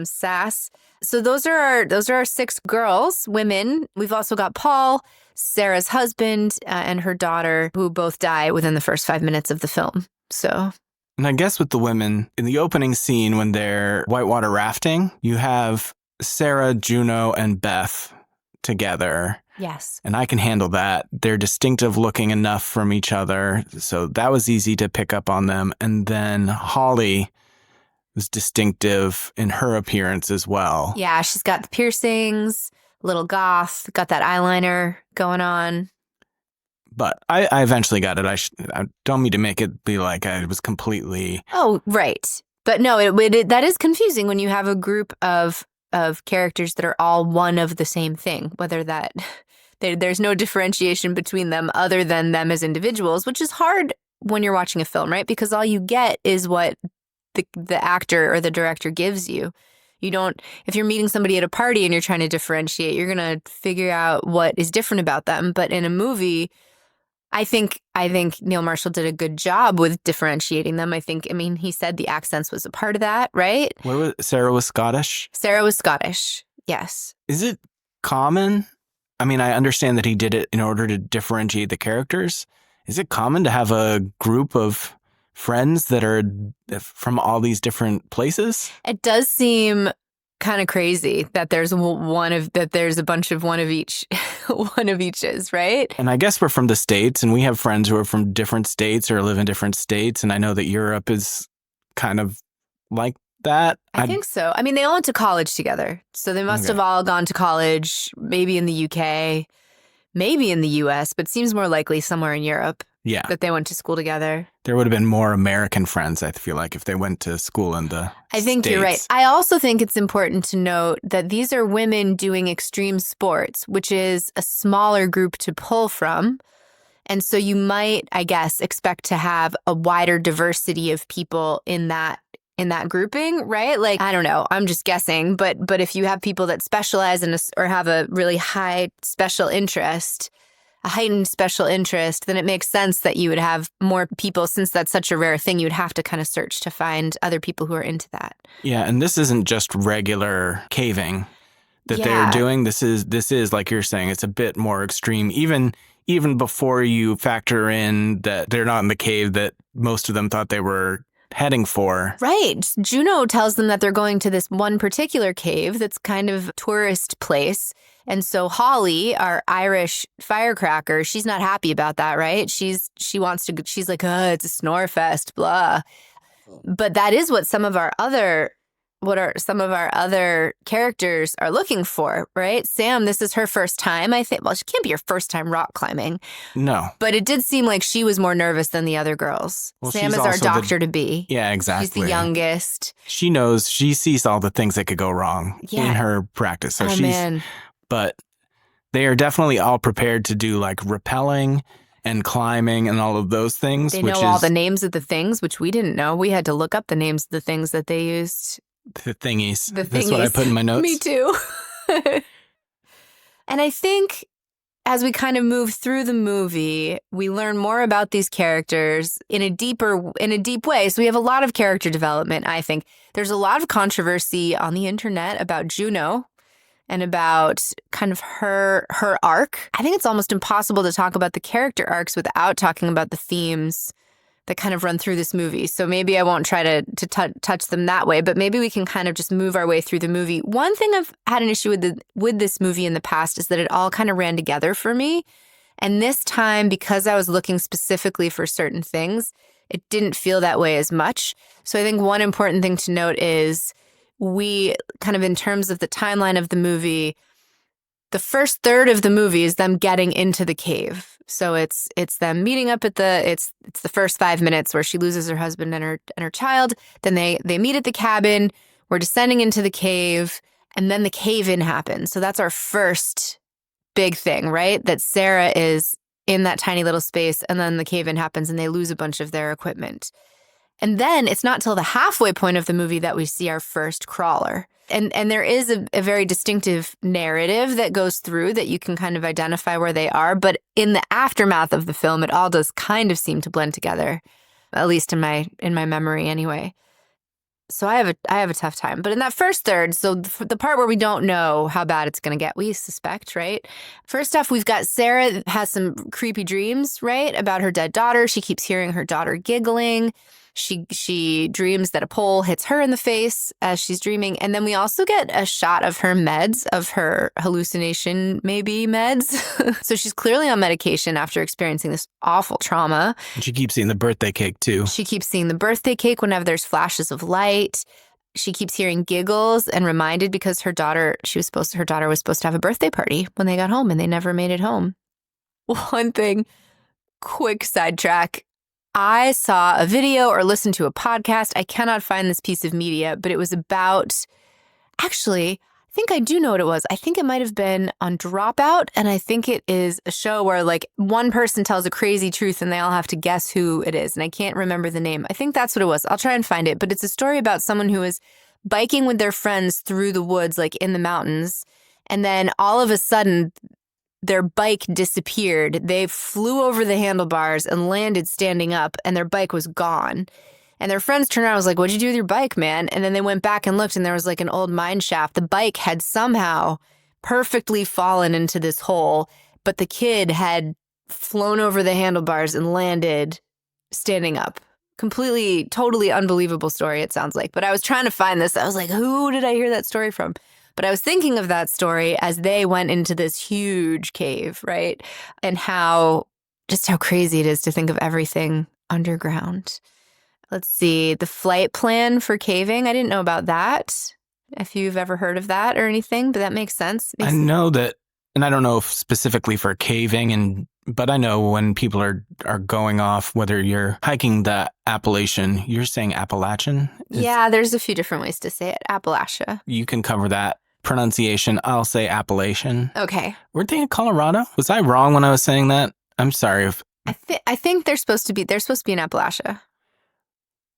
sass. So those are our 6 girls, women. We've also got Paul, Sarah's husband, and her daughter, who both die within the first 5 minutes of the film. So. And I guess with the women, in the opening scene when they're whitewater rafting, you have Sarah, Juno, and Beth together. Yes. And I can handle that. They're distinctive looking enough from each other. So that was easy to pick up on them. And then Holly was distinctive in her appearance as well. Yeah, she's got the piercings, little goth, got that eyeliner going on. But I eventually got it. I don't mean to make it be like I was completely... Oh, right. But no, that is confusing when you have a group of characters that are all one of the same thing, whether that there's no differentiation between them other than them as individuals, which is hard when you're watching a film, right? Because all you get is what the actor or the director gives you. You don't, if you're meeting somebody at a party and you're trying to differentiate, you're going to figure out what is different about them. But in a movie, I think Neil Marshall did a good job with differentiating them. He said the accents was a part of that, right? Sarah was Scottish? Sarah was Scottish, yes. Is it common? I understand that he did it in order to differentiate the characters. Is it common to have a group of friends that are from all these different places? It does seem kind of crazy that there's a bunch of one of each one of eaches, right? And I guess we're from the States, and we have friends who are from different states or live in different states, and I know that Europe is kind of like that. I think so. They all went to college together, so they must have all gone to college, maybe in the UK, maybe in the US, but seems more likely somewhere in Europe. Yeah. That they went to school together. There would have been more American friends, I feel like, if they went to school in the I think States. You're right. I also think it's important to note that these are women doing extreme sports, which is a smaller group to pull from. And so you might, I guess, expect to have a wider diversity of people in that grouping, right? Like, I don't know, I'm just guessing, but if you have people that specialize in or have a really high special interest, a heightened special interest, then it makes sense that you would have more people. Since that's such a rare thing, you would have to kind of search to find other people who are into that. Yeah, and this isn't just regular caving that they're doing. This is like you're saying, it's a bit more extreme. Even before you factor in that they're not in the cave that most of them thought they were heading for. Right. Juno tells them that they're going to this one particular cave that's kind of tourist place. And so Holly, our Irish firecracker, she's not happy about that, right? She's like, oh, it's a snore fest, blah. But that is what some of our other characters are looking for, right? Sam, this is her first time, I think. Well, she can't be her first time rock climbing. No. But it did seem like she was more nervous than the other girls. Well, Sam is she's our also doctor-to-be. Yeah, exactly. She's the youngest. She knows, she sees all the things that could go wrong in her practice. So man. But they are definitely all prepared to do like rappelling and climbing and all of those things. They know all the names of the things, which we didn't know. We had to look up the names of the things that they used. The thingies. The thingies. That's what I put in my notes. Me too. And I think as we kind of move through the movie, we learn more about these characters in a deep way. So we have a lot of character development, I think. There's a lot of controversy on the internet about Juno and about kind of her arc. I think it's almost impossible to talk about the character arcs without talking about the themes that kind of run through this movie. So maybe I won't try to touch them that way, but maybe we can kind of just move our way through the movie. One thing I've had an issue with this movie in the past is that it all kind of ran together for me. And this time, because I was looking specifically for certain things, it didn't feel that way as much. So I think one important thing to note is we kind of, in terms of the timeline of the movie, the first third of the movie is them getting into the cave. So it's them meeting up at it's the first 5 minutes where she loses her husband and her child. Then they meet at the cabin. We're descending into the cave, and then the cave-in happens. So that's our first big thing, right? That Sarah is in that tiny little space, and then the cave-in happens, and they lose a bunch of their equipment. And then it's not till the halfway point of the movie that we see our first crawler. And there is a very distinctive narrative that goes through that you can kind of identify where they are. But in the aftermath of the film, it all does kind of seem to blend together, at least in my memory anyway. So I have a tough time. But in that first third, so the part where we don't know how bad it's going to get, we suspect, right? First off, we've got Sarah has some creepy dreams, right, about her dead daughter. She keeps hearing her daughter giggling. She dreams that a pole hits her in the face as she's dreaming. And then we also get a shot of her meds, of her hallucination, maybe meds. So she's clearly on medication after experiencing this awful trauma. And she keeps seeing the birthday cake, too. She keeps seeing the birthday cake whenever there's flashes of light. She keeps hearing giggles and reminded because her daughter was supposed to have a birthday party when they got home and they never made it home. One thing, quick sidetrack. I saw a video or listened to a podcast. I cannot find this piece of media, but it was about, actually, I think I do know what it was. I think it might have been on Dropout, and I think it is a show where like one person tells a crazy truth and they all have to guess who it is, and I can't remember the name. I think that's what it was. I'll try and find it, but it's a story about someone who is biking with their friends through the woods, like in the mountains, and then all of a sudden their bike disappeared. They flew over the handlebars and landed standing up, and their bike was gone. And their friends turned around and was like, "What'd you do with your bike, man?" And then they went back and looked, and there was like an old mine shaft. The bike had somehow perfectly fallen into this hole, but the kid had flown over the handlebars and landed standing up. Completely, totally unbelievable story, it sounds like. But I was trying to find this. I was like, who did I hear that story from? But I was thinking of that story as they went into this huge cave, right? And just how crazy it is to think of everything underground. Let's see, the flight plan for caving. I didn't know about that. If you've ever heard of that or anything, but that makes sense. I know that, and I don't know if specifically for caving, but I know when people are going off, whether you're hiking the Appalachian, you're saying Appalachian? Yeah, there's a few different ways to say it. Appalachia. You can cover that pronunciation. I'll say Appalachian. Okay. Weren't they in Colorado? Was I wrong when I was saying that? I'm sorry if I think they're supposed to be in Appalachia.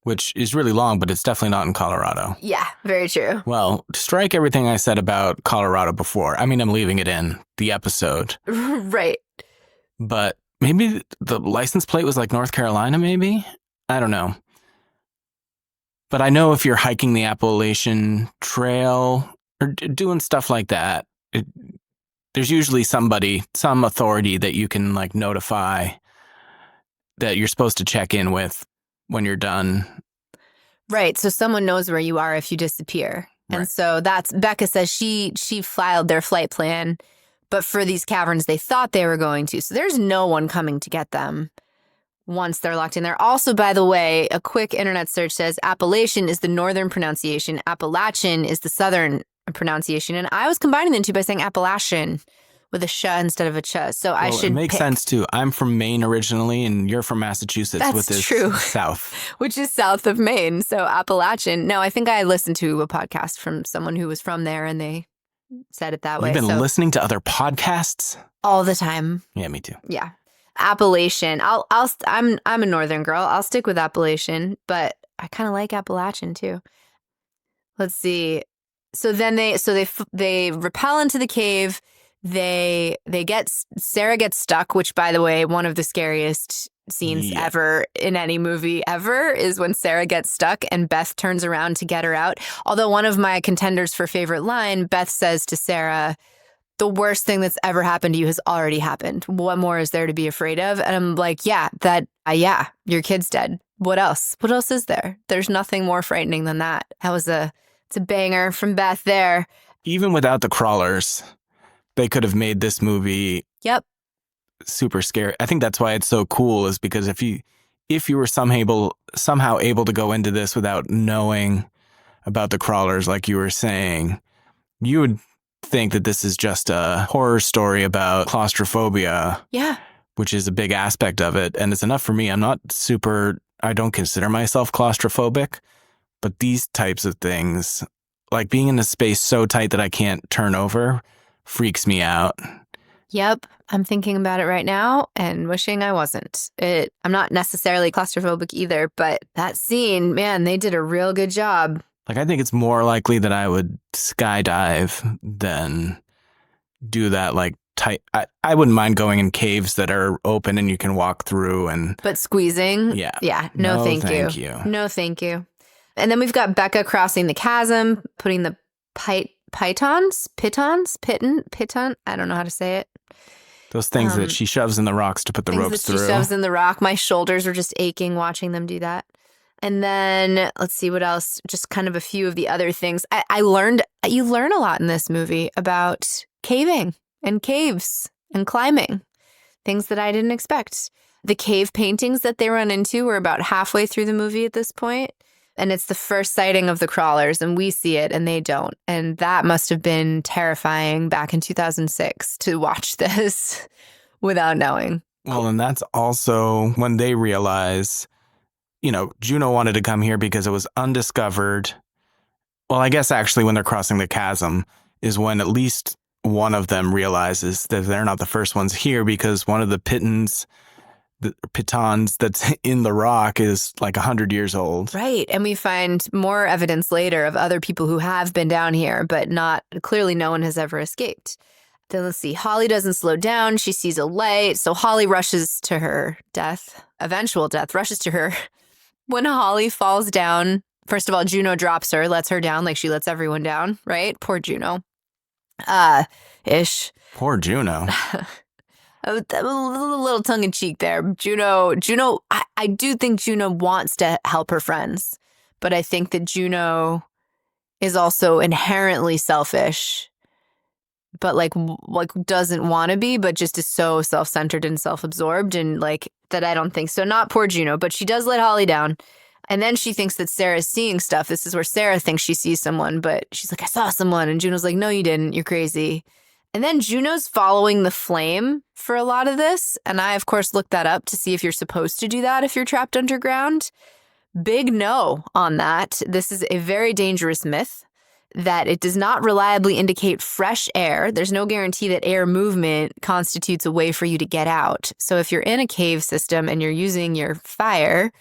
Which is really long, but it's definitely not in Colorado. Yeah, very true. Well, strike everything I said about Colorado before. I mean, I'm leaving it in the episode. Right. But maybe the license plate was like North Carolina, maybe? I don't know. But I know if you're hiking the Appalachian Trail or doing stuff like that, there's usually some authority that you can like notify that you're supposed to check in with when you're done. Right. So someone knows where you are if you disappear. And Right. so Becca says she filed their flight plan, but for these caverns they thought they were going to. So there's no one coming to get them once they're locked in there. Also, by the way, a quick internet search says Appalachian is the northern pronunciation. Appalachian is the southern pronunciation. And I was combining the two by saying Appalachian with a sh instead of a ch. So I should It makes sense too. I'm from Maine originally, and you're from Massachusetts. That's with this true. South. Which is south of Maine. So Appalachian. No, I think I listened to a podcast from someone who was from there, and they said it that way. You've been listening to other podcasts? All the time. Yeah, me too. Yeah. Appalachian. I'm a northern girl. I'll stick with Appalachian, but I kind of like Appalachian too. Let's see. So then they rappel into the cave. Sarah gets stuck, which, by the way, one of the scariest scenes ever in any movie ever is when Sarah gets stuck and Beth turns around to get her out. Although one of my contenders for favorite line, Beth says to Sarah, "The worst thing that's ever happened to you has already happened. What more is there to be afraid of?" And I'm like, yeah, your kid's dead. What else? What else is there? There's nothing more frightening than that. It's a banger from Beth there. Even without the crawlers, they could have made this movie super scary. I think that's why it's so cool, is because if you were somehow able to go into this without knowing about the crawlers, like you were saying, you would think that this is just a horror story about claustrophobia. Yeah. Which is a big aspect of it. And it's enough for me. I don't consider myself claustrophobic, but these types of things, like being in a space so tight that I can't turn over, freaks me out. Yep. I'm thinking about it right now and wishing I wasn't. I'm not necessarily claustrophobic either, but that scene, man, they did a real good job. Like, I think it's more likely that I would skydive than do that, like, tight. I wouldn't mind going in caves that are open and you can walk through and... But squeezing? Yeah. Yeah. No, thank you. No, thank you. And then we've got Becca crossing the chasm, putting the piton? I don't know how to say it. Those things that she shoves in the rocks to put the ropes through. She shoves in the rock. My shoulders were just aching watching them do that. And then let's see what else. Just kind of a few of the other things. You learn a lot in this movie about caving and caves and climbing, things that I didn't expect. The cave paintings that they run into were about halfway through the movie at this point. And it's the first sighting of the crawlers, and we see it and they don't. And that must have been terrifying back in 2006 to watch this without knowing. Well, and that's also when they realize, Juno wanted to come here because it was undiscovered. Well, I guess actually when they're crossing the chasm is when at least one of them realizes that they're not the first ones here, because one of the pitons that's in the rock is like 100 years old. Right. And we find more evidence later of other people who have been down here, but clearly no one has ever escaped. Then let's see. Holly doesn't slow down. She sees a light. So Holly rushes to her death, eventual death, rushes to her. When Holly falls down, first of all, Juno drops her, lets her down like she lets everyone down, right? Poor Juno. Poor Juno. A little tongue-in-cheek there. Juno, I do think Juno wants to help her friends, but I think that Juno is also inherently selfish, but like doesn't want to be, but just is so self-centered and self-absorbed, and like that I don't think so. Not poor Juno, but she does let Holly down. And then she thinks that Sarah's seeing stuff. This is where Sarah thinks she sees someone, but she's like, I saw someone. And Juno's like, no, you didn't. You're crazy. And then Juno's following the flame for a lot of this. And I, of course, looked that up to see if you're supposed to do that if you're trapped underground. Big no on that. This is a very dangerous myth that it does not reliably indicate fresh air. There's no guarantee that air movement constitutes a way for you to get out. So if you're in a cave system and you're using your fire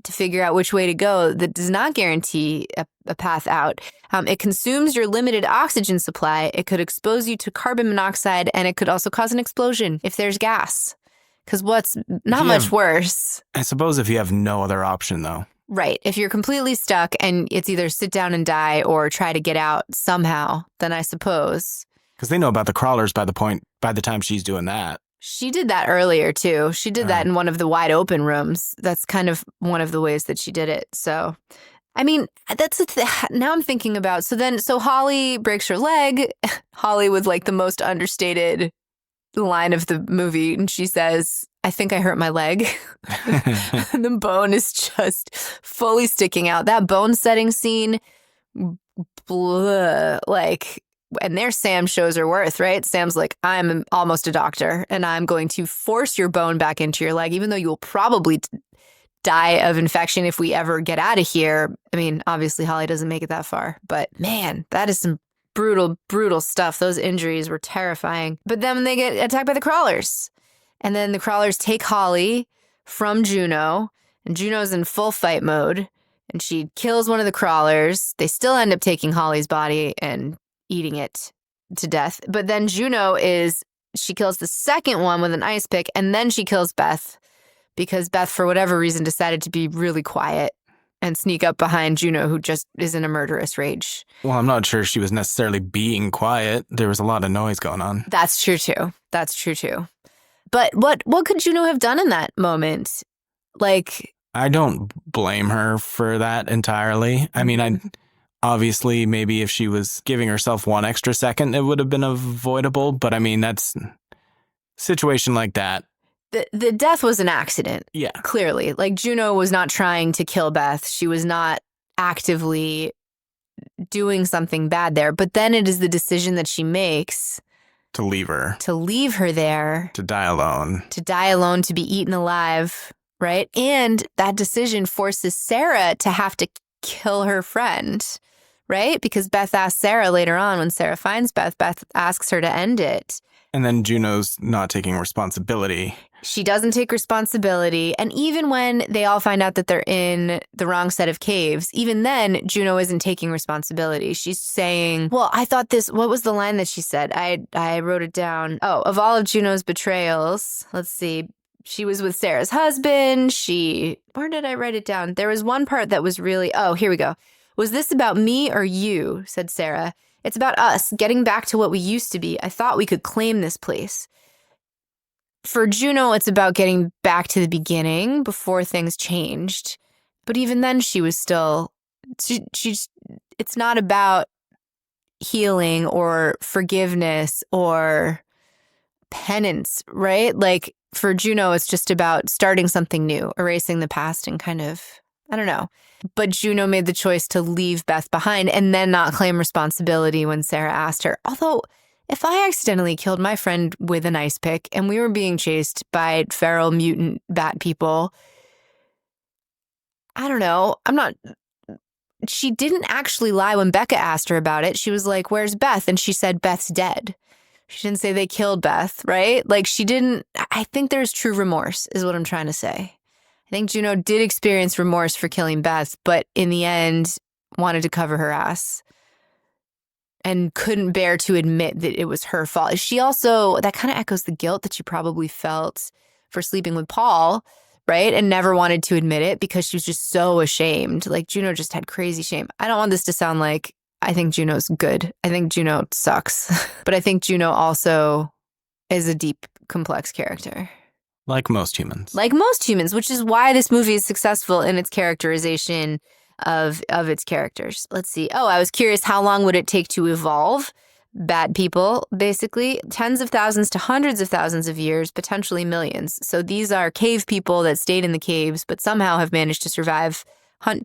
to figure out which way to go, that does not guarantee a path out. It consumes your limited oxygen supply. It could expose you to carbon monoxide, and it could also cause an explosion if there's gas. Because what's not much worse? I suppose if you have no other option, though. Right. If you're completely stuck and it's either sit down and die or try to get out somehow, then I suppose. Because they know about the crawlers by the time she's doing that. She did that earlier, too. She did that in one of the wide open rooms. That's kind of one of the ways that she did it. So, I mean, now I'm thinking about, so Holly breaks her leg. Holly with like the most understated line of the movie. And she says, I think I hurt my leg. And the bone is just fully sticking out. That bone setting scene, and there Sam shows her worth, right? Sam's like, I'm almost a doctor and I'm going to force your bone back into your leg, even though you will probably die of infection if we ever get out of here. I mean, obviously Holly doesn't make it that far, but man, that is some brutal, brutal stuff. Those injuries were terrifying. But then they get attacked by the crawlers. And then the crawlers take Holly from Juno, and Juno's in full fight mode, and she kills one of the crawlers. They still end up taking Holly's body and eating it to death. But then she kills the second one with an ice pick, and then she kills Beth because Beth, for whatever reason, decided to be really quiet and sneak up behind Juno, who just is in a murderous rage. Well, I'm not sure she was necessarily being quiet. There was a lot of noise going on. That's true, too. But what could Juno have done in that moment? Like, I don't blame her for that entirely. I mean, obviously, maybe if she was giving herself one extra second, it would have been avoidable. But I mean, that's a situation like that. The death was an accident. Yeah. Clearly. Like, Juno was not trying to kill Beth. She was not actively doing something bad there. But then it is the decision that she makes to leave her. To leave her there. To die alone. To be eaten alive. Right? And that decision forces Sarah to have to kill her friend. right? Because Beth asks Sarah later on when Sarah finds Beth, Beth asks her to end it. And then Juno's not taking responsibility. She doesn't take responsibility. And even when they all find out that they're in the wrong set of caves, even then, Juno isn't taking responsibility. She's saying, well, I thought this, what was the line that she said? I wrote it down. Oh, of all of Juno's betrayals, let's see. She was with Sarah's husband. Where did I write it down? There was one part that was really, oh, here we go. Was this about me or you? Said Sarah. It's about us getting back to what we used to be. I thought we could claim this place. For Juno, it's about getting back to the beginning before things changed. But even then, she was still, it's not about healing or forgiveness or penance, right? Like for Juno, it's just about starting something new, erasing the past and kind of, I don't know. But Juno made the choice to leave Beth behind and then not claim responsibility when Sarah asked her. Although, if I accidentally killed my friend with an ice pick and we were being chased by feral mutant bat people, I don't know. She didn't actually lie when Becca asked her about it. She was like, where's Beth? And she said, Beth's dead. She didn't say they killed Beth, right? Like I think there's true remorse is what I'm trying to say. I think Juno did experience remorse for killing Beth, but in the end wanted to cover her ass and couldn't bear to admit that it was her fault. That kind of echoes the guilt that she probably felt for sleeping with Paul, right? And never wanted to admit it because she was just so ashamed. Like Juno just had crazy shame. I don't want this to sound like I think Juno's good. I think Juno sucks. But I think Juno also is a deep, complex character. Like most humans. Like most humans, which is why this movie is successful in its characterization of its characters. Let's see. Oh, I was curious, how long would it take to evolve? Bad people, basically. Tens of thousands to hundreds of thousands of years, potentially millions. So these are cave people that stayed in the caves, but somehow have managed to survive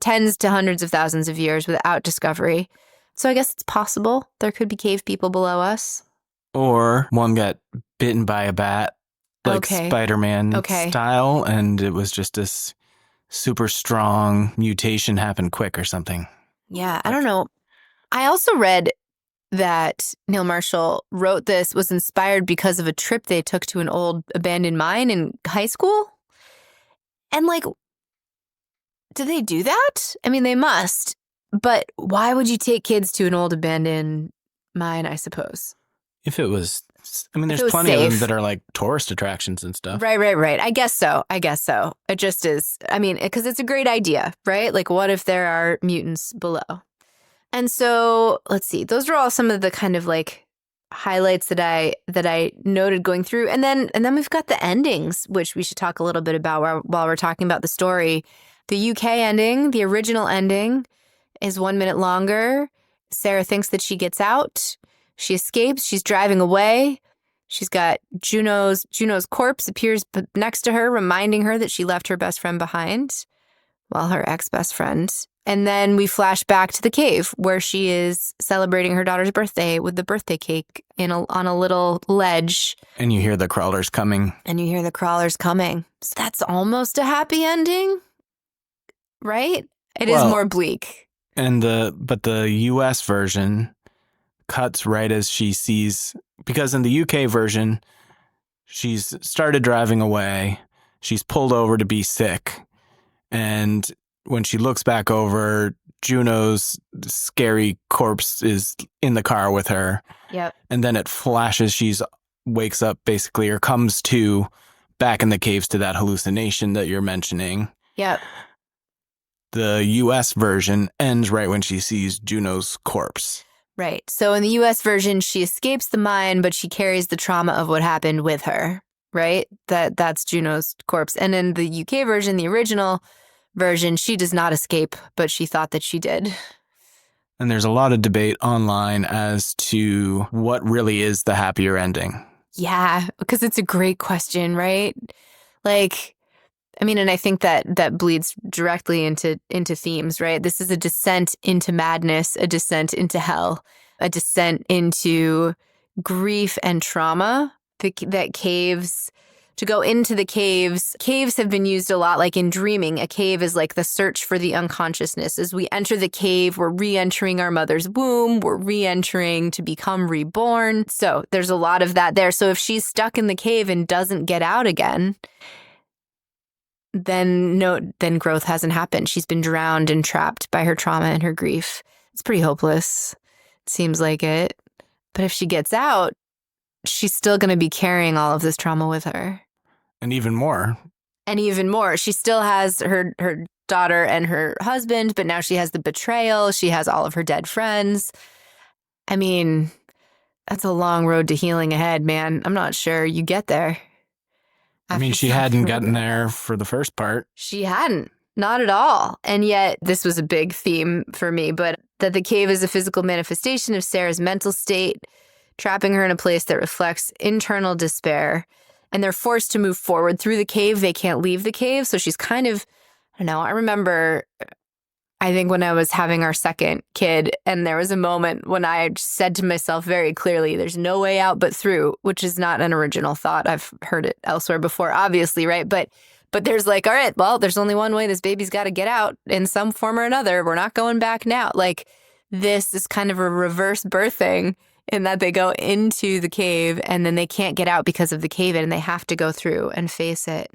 tens to hundreds of thousands of years without discovery. So I guess it's possible there could be cave people below us. Or one got bitten by a bat, like Spider-Man style, and it was just this super strong mutation happened quick or something. Yeah, I don't know. I also read that Neil Marshall wrote this was inspired because of a trip they took to an old abandoned mine in high school. And like, do they do that? I mean, they must. But why would you take kids to an old abandoned mine, I suppose? If it was, there's plenty of them that are like tourist attractions and stuff. Right. I guess so. It just is. Because it's a great idea, right? Like, what if there are mutants below? And so, let's see. Those are all some of the kind of like highlights that I noted going through. And then we've got the endings, which we should talk a little bit about while we're talking about the story. The UK ending, the original ending, is 1 minute longer. Sarah thinks that she gets out. She escapes. She's driving away. She's got Juno's corpse appears next to her, reminding her that she left her best friend behind, while her ex-best friend. And then we flash back to the cave where she is celebrating her daughter's birthday with the birthday cake on a little ledge. And you hear the crawlers coming. So that's almost a happy ending, right? It is more bleak. But the US version cuts right as she sees, because in the UK version, she's started driving away. She's pulled over to be sick. And when she looks back over, Juno's scary corpse is in the car with her. Yep. And then it flashes. She wakes up basically, or comes to back in the caves to that hallucination that you're mentioning. Yep. The US version ends right when she sees Juno's corpse. Right. So in the US version, she escapes the mine, but she carries the trauma of what happened with her, right? That's Juno's corpse. And in the UK version, the original version, she does not escape, but she thought that she did. And there's a lot of debate online as to what really is the happier ending. Yeah, because it's a great question, right? Like, and I think that bleeds directly into themes, right? This is a descent into madness, a descent into hell, a descent into grief and trauma that caves to go into the caves. Caves have been used a lot, like in dreaming. A cave is like the search for the unconsciousness. As we enter the cave, we're re-entering our mother's womb. We're re-entering to become reborn. So there's a lot of that there. So if she's stuck in the cave and doesn't get out again, then growth hasn't happened. She's been drowned and trapped by her trauma and her grief. It's pretty hopeless. It seems like it. But if she gets out, she's still going to be carrying all of this trauma with her. And even more. And even more. She still has her daughter and her husband, but now she has the betrayal. She has all of her dead friends. I mean, that's a long road to healing ahead, man. I'm not sure you get there. I mean, she hadn't gotten there for the first part. She hadn't. Not at all. And yet, this was a big theme for me, but that the cave is a physical manifestation of Sarah's mental state, trapping her in a place that reflects internal despair. And they're forced to move forward through the cave. They can't leave the cave. So she's kind of, I don't know, I remember, I think when I was having our second kid, and there was a moment when I said to myself very clearly, there's no way out but through, which is not an original thought. I've heard it elsewhere before, obviously, right? But there's like, all right, well, there's only one way this baby's got to get out in some form or another. We're not going back now. Like, this is kind of a reverse birthing in that they go into the cave and then they can't get out because of the cave in, and they have to go through and face it.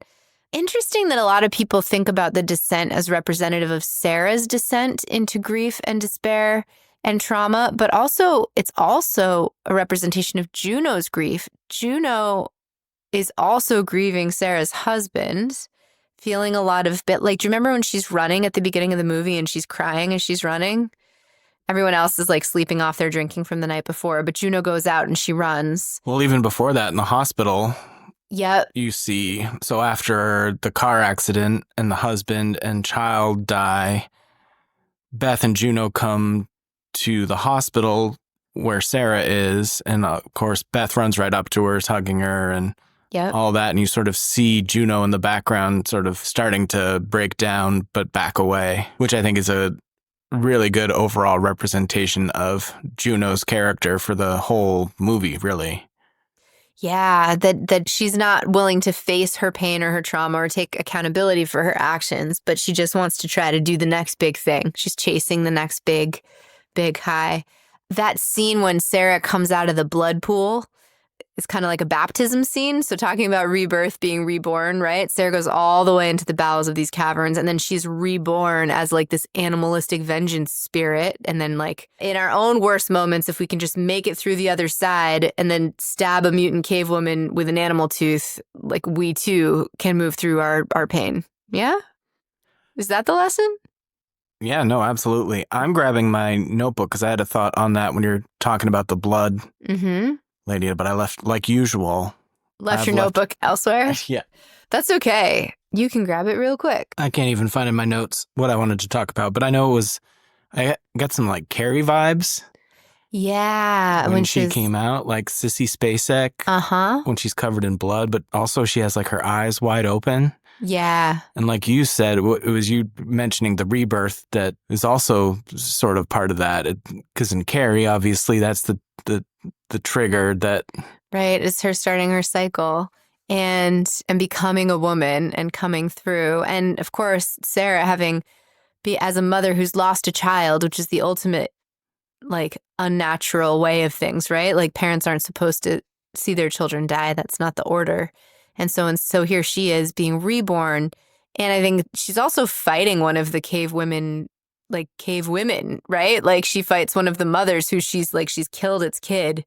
Interesting that a lot of people think about the descent as representative of Sarah's descent into grief and despair and trauma, but also it's also a representation of Juno's grief. Juno is also grieving Sarah's husband, feeling a lot of do you remember when she's running at the beginning of the movie and she's crying as she's running? Everyone else is like sleeping off their drinking from the night before, but Juno goes out and she runs. Well, even before that in the hospital, yep. You see, so after the car accident and the husband and child die, Beth and Juno come to the hospital where Sarah is. And of course, Beth runs right up to her, is hugging her and all that. And you sort of see Juno in the background sort of starting to break down, but back away, which I think is a really good overall representation of Juno's character for the whole movie, really. Yeah, that she's not willing to face her pain or her trauma or take accountability for her actions, but she just wants to try to do the next big thing. She's chasing the next big high. That scene when Sarah comes out of the blood pool is kind of like a baptism scene. So talking about rebirth, being reborn, right? Sarah goes all the way into the bowels of these caverns, and then she's reborn as like this animalistic vengeance spirit. And then like in our own worst moments, if we can just make it through the other side and then stab a mutant cave woman with an animal tooth, like we too can move through our pain. Yeah? Is that the lesson? Yeah, no, absolutely. I'm grabbing my notebook because I had a thought on that when you're talking about the blood. Mm-hmm. Lady, but I left, like usual. Left your notebook elsewhere? Yeah. That's okay. You can grab it real quick. I can't even find in my notes what I wanted to talk about, but I know I got some like Carrie vibes. Yeah. When she came out, like Sissy Spacek. Uh-huh. When she's covered in blood, but also she has like her eyes wide open. Yeah. And like you said, it was you mentioning the rebirth that is also sort of part of that. Because in Carrie, obviously, that's the trigger that... Right. It's her starting her cycle and becoming a woman and coming through. And of course, Sarah as a mother who's lost a child, which is the ultimate like unnatural way of things, right? Like parents aren't supposed to see their children die. That's not the order. And so here she is being reborn. And I think she's also fighting one of the cave women, right? Like she fights one of the mothers who she's killed its kid,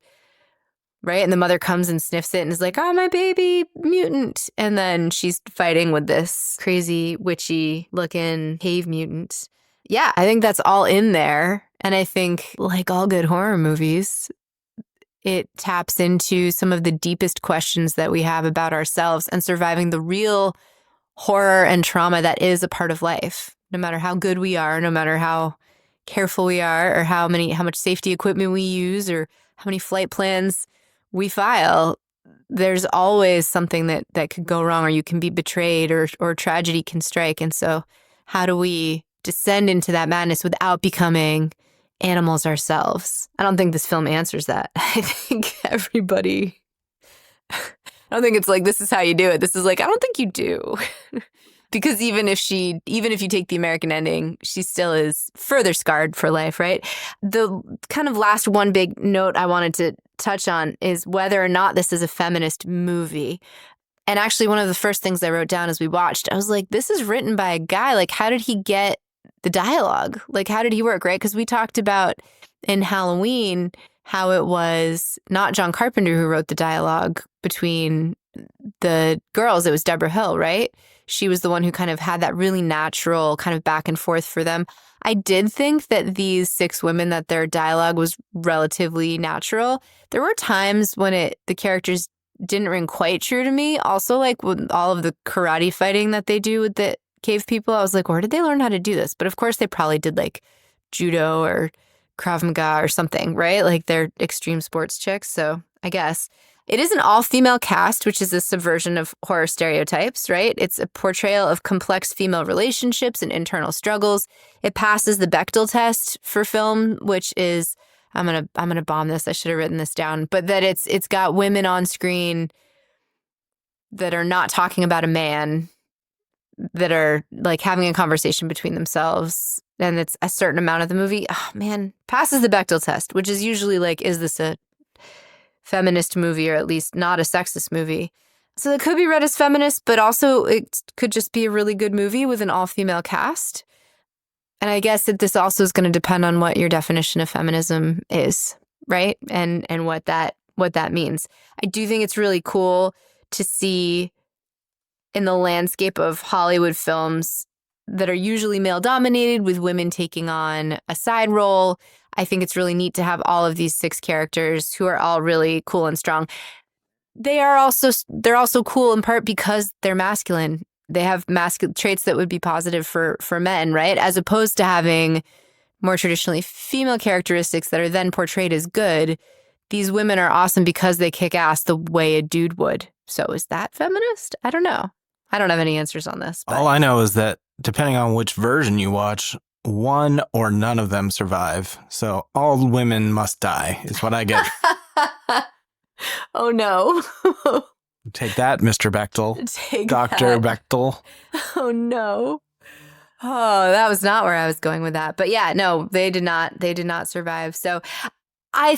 right? And the mother comes and sniffs it and is like, oh, my baby mutant. And then she's fighting with this crazy witchy looking cave mutant. Yeah, I think that's all in there. And I think like all good horror movies, it taps into some of the deepest questions that we have about ourselves and surviving the real horror and trauma that is a part of life. No matter how good we are, no matter how careful we are, or how much safety equipment we use, or how many flight plans we file, there's always something that could go wrong, or you can be betrayed, or tragedy can strike. And so how do we descend into that madness without becoming animals ourselves? I don't think this film answers that. I think don't think it's like, this is how you do it. This is like, I don't think you do. Because even if you take the American ending, she still is further scarred for life, right? The kind of last one big note I wanted to touch on is whether or not this is a feminist movie. And actually, one of the first things I wrote down as we watched, I was like, this is written by a guy. Like, how did he get the dialogue? Like, how did he work, right? Because we talked about in Halloween how it was not John Carpenter who wrote the dialogue between the girls. It was Deborah Hill, right? She was the one who kind of had that really natural kind of back and forth for them. I did think that these 6 women, that their dialogue was relatively natural. There were times when the characters didn't ring quite true to me. Also, like with all of the karate fighting that they do with the cave people, I was like, where did they learn how to do this? But of course, they probably did like judo or Krav Maga or something, right? Like they're extreme sports chicks. So I guess. It is an all-female cast, which is a subversion of horror stereotypes, right? It's a portrayal of complex female relationships and internal struggles. It passes the Bechdel test for film, which is, I'm gonna bomb this. I should have written this down, but that it's got women on screen that are not talking about a man, that are like having a conversation between themselves, and it's a certain amount of the movie. Oh man, passes the Bechdel test, which is usually like, is this a feminist movie, or at least not a sexist movie? So it could be read as feminist, but also it could just be a really good movie with an all-female cast. And I guess that this also is going to depend on what your definition of feminism is, right? And what that means. I do think it's really cool to see in the landscape of Hollywood films that are usually male-dominated with women taking on a side role. I think it's really neat to have all of these 6 characters who are all really cool and strong. They're also cool in part because they're masculine. They have masculine traits that would be positive for men, right? As opposed to having more traditionally female characteristics that are then portrayed as good. These women are awesome because they kick ass the way a dude would. So is that feminist? I don't know. I don't have any answers on this. But. All I know is that depending on which version you watch, one or none of them survive. So all women must die is what I get. Oh, no. Take that, Mr. Bechtel. Take Dr. that. Bechtel. Oh, no. Oh, that was not where I was going with that. But yeah, no, they did not survive. So I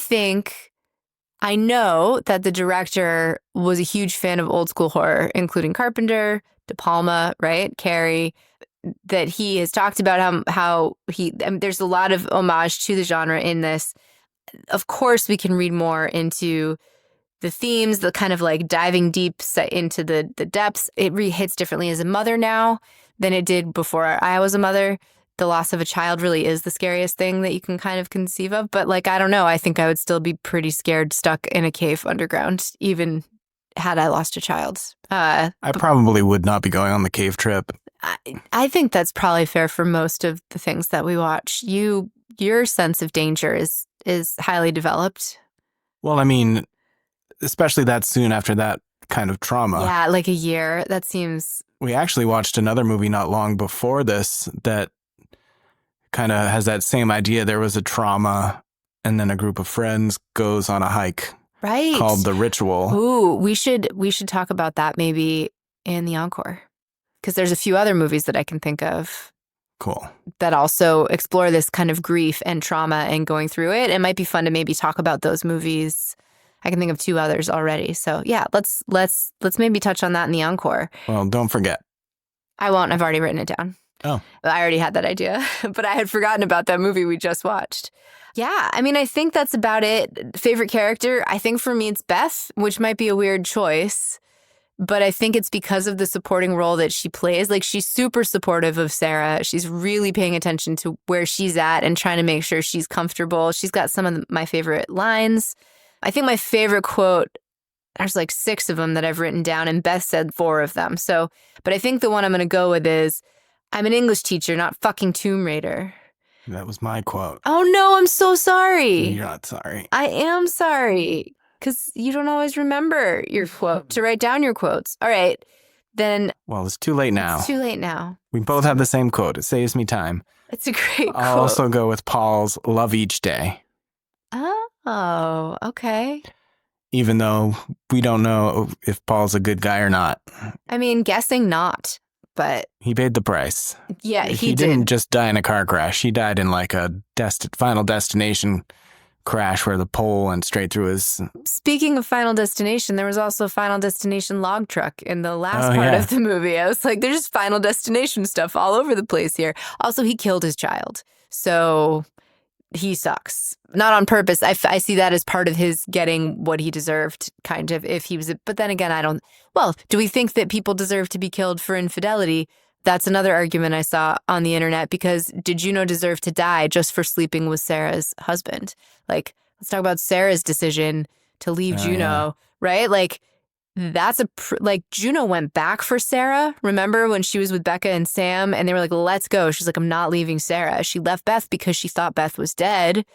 know that the director was a huge fan of old school horror, including Carpenter, De Palma, right? Carrie. That he has talked about how there's a lot of homage to the genre in this. Of course, we can read more into the themes, the kind of like diving deep into the depths. It hits differently as a mother now than it did before I was a mother. The loss of a child really is the scariest thing that you can kind of conceive of. But like, I don't know, I think I would still be pretty scared stuck in a cave underground, even had I lost a child. I probably would not be going on the cave trip. I think that's probably fair for most of the things that we watch. Your sense of danger is highly developed. Well, I mean, especially that soon after that kind of trauma. Yeah, like a year. That seems... We actually watched another movie not long before this that kind of has that same idea. There was a trauma, and then a group of friends goes on a hike. Right. Called The Ritual. Ooh, we should talk about that maybe in the encore. Because there's a few other movies that I can think of. Cool. That also explore this kind of grief and trauma and going through it. It might be fun to maybe talk about those movies. I can think of 2 others already. So yeah, let's maybe touch on that in the encore. Well, don't forget. I won't. I've already written it down. Oh. I already had that idea, but I had forgotten about that movie we just watched. Yeah, I mean, I think that's about it. Favorite character? I think for me it's Beth, which might be a weird choice. But I think it's because of the supporting role that she plays. Like, she's super supportive of Sarah. She's really paying attention to where she's at and trying to make sure she's comfortable. She's got some of my favorite lines. I think my favorite quote, there's like 6 of them that I've written down, and Beth said 4 of them. So, but I think the one I'm going to go with is, I'm an English teacher, not fucking Tomb Raider. That was my quote. Oh, no, I'm so sorry. You're not sorry. I am sorry. Because you don't always remember your quote, to write down your quotes. All right, then. Well, it's too late now. It's too late now. We both have the same quote. It saves me time. It's a great quote. I'll also go with Paul's Love Each Day. Oh, okay. even though we don't know if Paul's a good guy or not. I mean, guessing not, but He paid the price. yeah, he didn't did. just die in a car crash. He died in like a Final Destination crash where the pole went straight through his... Speaking of Final Destination, there was also a Final Destination log truck in the last part yeah. of the movie. I was like, there's just Final Destination stuff all over the place here. Also, he killed his child. So he sucks. Not on purpose. I see that as part of his getting what he deserved, kind of, if he was... But then again, I don't... Well, do we think that people deserve to be killed for infidelity? That's another argument I saw on the internet, because did Juno deserve to die just for sleeping with Sarah's husband? Like, let's talk about Sarah's decision to leave Juno, right? Like, that's like Juno went back for Sarah. Remember when she was with Becca and Sam and they were like, let's go. She's like, I'm not leaving Sarah. She left Beth because she thought Beth was dead.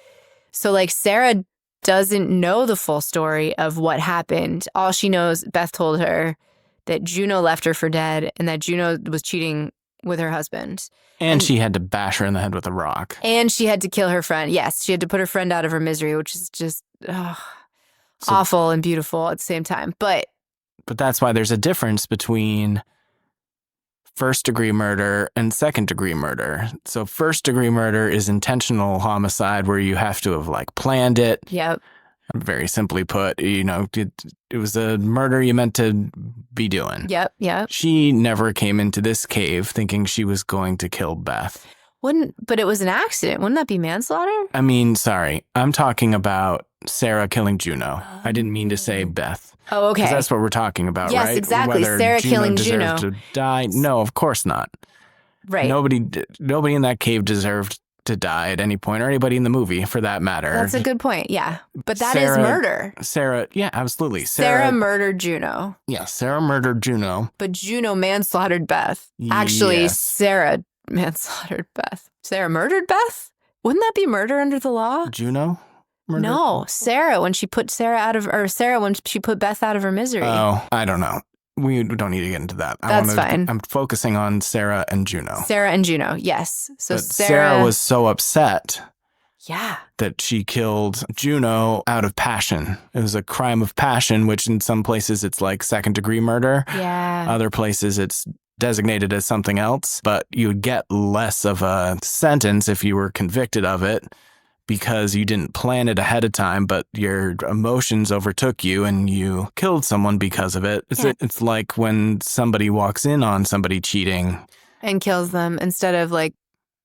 So like Sarah doesn't know the full story of what happened. All she knows, Beth told her that Juno left her for dead and that Juno was cheating with her husband. And she had to bash her in the head with a rock. And she had to kill her friend. Yes, she had to put her friend out of her misery, which is just awful and beautiful at the same time. But that's why there's a difference between first-degree murder and second-degree murder. So first-degree murder is intentional homicide where you have to have like planned it. Yep. Very simply put, you know, it was a murder you meant to be doing. Yep. She never came into this cave thinking she was going to kill Beth. But it was an accident. Wouldn't that be manslaughter? I mean, sorry. I'm talking about Sarah killing Juno. I didn't mean to say Beth. Oh, okay. Because that's what we're talking about, yes, right? Yes, exactly. Whether Sarah Juno killing deserved Juno. to die. No, of course not. Right. Nobody in that cave deserved to die at any point, or anybody in the movie for that matter. That's a good point. Yeah. But that is murder. Sarah, yeah, absolutely. Sarah murdered Juno. Yeah, Sarah murdered Juno. But Juno manslaughtered Beth. Actually, Yes. Sarah manslaughtered Beth. Sarah murdered Beth? Wouldn't that be murder under the law? Juno? Murdered? No, Sarah when she put when she put Beth out of her misery. Oh, I don't know. We don't need to get into that. That's fine. I'm focusing on Sarah and Juno. Sarah and Juno, yes. So but Sarah was so upset yeah, that she killed Juno out of passion. It was a crime of passion, which in some places it's like second-degree murder. Yeah. Other places it's designated as something else, but you would get less of a sentence if you were convicted of it because you didn't plan it ahead of time, but your emotions overtook you and you killed someone because of it. It's like when somebody walks in on somebody cheating and kills them instead of like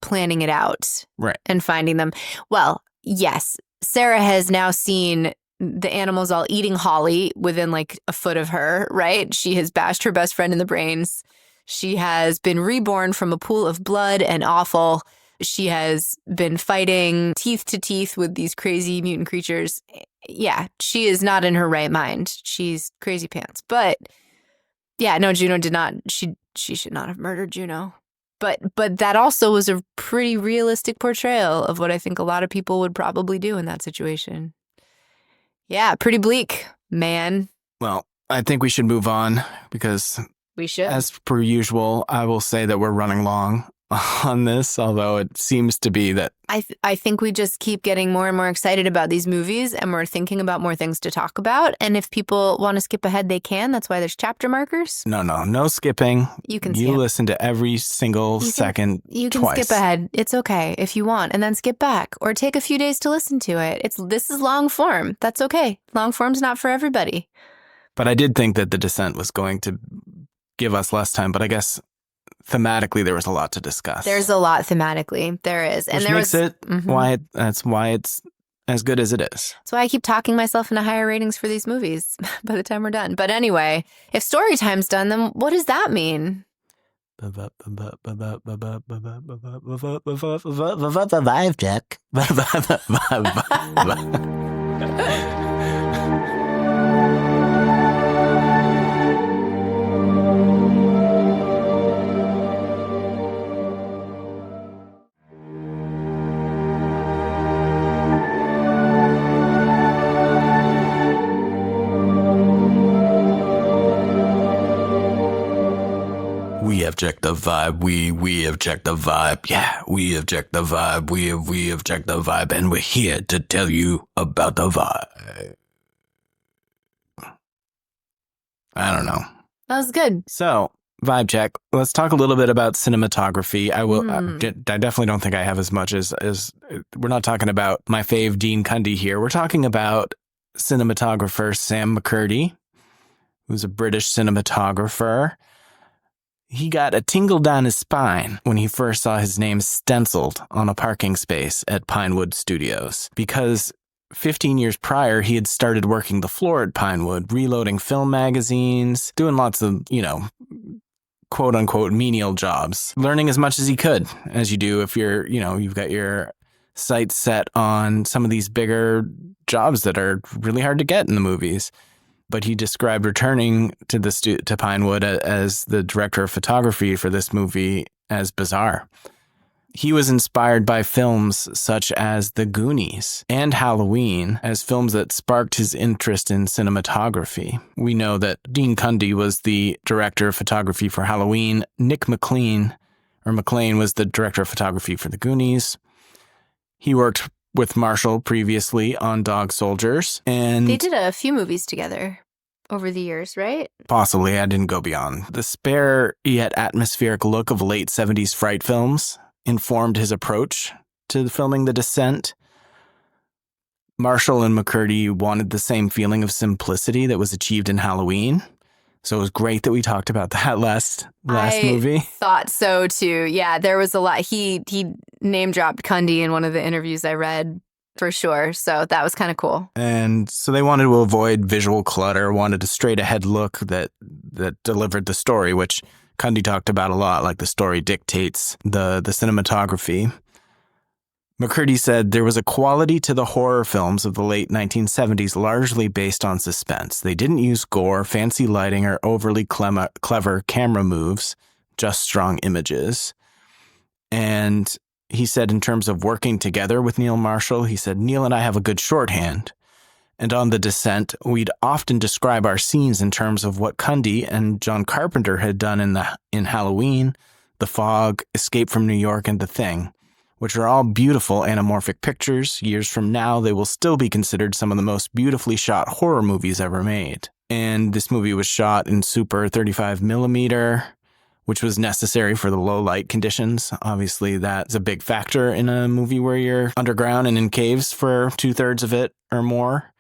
planning it out, right, and finding them. Well, yes, Sarah has now seen the animals all eating Holly within like a foot of her, right? She has bashed her best friend in the brains. She has been reborn from a pool of blood and offal. She has been fighting teeth to teeth with these crazy mutant creatures. Yeah, she is not in her right mind. She's crazy pants. But yeah, no, Juno did not. She should not have murdered Juno. But that also was a pretty realistic portrayal of what I think a lot of people would probably do in that situation. Yeah, pretty bleak, man. Well, I think we should move on because we should. As per usual, I will say that we're running long on this, although it seems to be that I think we just keep getting more and more excited about these movies and we're thinking about more things to talk about. And if people want to skip ahead, they can. That's why there's chapter markers. No skipping. You can skip. Listen to every single second You can twice. skip ahead. It's okay if you want, and then skip back or take a few days to listen to it. This is long form. That's okay. Long form's not for everybody. But I did think that The Descent was going to give us less time, but I guess thematically there was a lot to discuss. There's a lot thematically. There is. And there makes it that's why it's as good as it is. That's why I keep talking myself into higher ratings for these movies by the time we're done. But anyway, if story time's done, then what does that mean? Vibe check. We have checked the vibe. We have checked the vibe. Yeah, we have checked the vibe. We have checked the vibe, and we're here to tell you about the vibe. I don't know. That was good. So, vibe check. Let's talk a little bit about cinematography. I will. I definitely don't think I have as much as. We're not talking about my fave Dean Cundy here. We're talking about cinematographer Sam McCurdy, who's a British cinematographer. He got a tingle down his spine when he first saw his name stenciled on a parking space at Pinewood Studios, because 15 years prior, he had started working the floor at Pinewood, reloading film magazines, doing lots of, quote unquote menial jobs, learning as much as he could, as you do if you're, you've got your sights set on some of these bigger jobs that are really hard to get in the movies. But he described returning to to Pinewood as the director of photography for this movie as bizarre. He was inspired by films such as The Goonies and Halloween as films that sparked his interest in cinematography. We know that Dean Cundy was the director of photography for Halloween. Nick McLean was the director of photography for The Goonies. He worked with Marshall previously on Dog Soldiers. And they did a few movies together over the years, right? Possibly. I didn't go beyond. The spare yet atmospheric look of late 70s fright films informed his approach to filming The Descent. Marshall and McCurdy wanted the same feeling of simplicity that was achieved in Halloween. So it was great that we talked about that last movie. I thought so too. Yeah, there was a lot. He name dropped Cundy in one of the interviews I read for sure. So that was kind of cool. And so they wanted to avoid visual clutter, wanted a straight ahead look that delivered the story, which Cundy talked about a lot, like the story dictates the cinematography. McCurdy said there was a quality to the horror films of the late 1970s largely based on suspense. They didn't use gore, fancy lighting, or overly clever camera moves, just strong images. And he said in terms of working together with Neil Marshall, he said, Neil and I have a good shorthand. And on The Descent, we'd often describe our scenes in terms of what Cundy and John Carpenter had done in Halloween, The Fog, Escape from New York, and The Thing, which are all beautiful anamorphic pictures. Years from now, they will still be considered some of the most beautifully shot horror movies ever made. And this movie was shot in super 35 millimeter, which was necessary for the low light conditions. Obviously, that's a big factor in a movie where you're underground and in caves for 2/3 of it or more.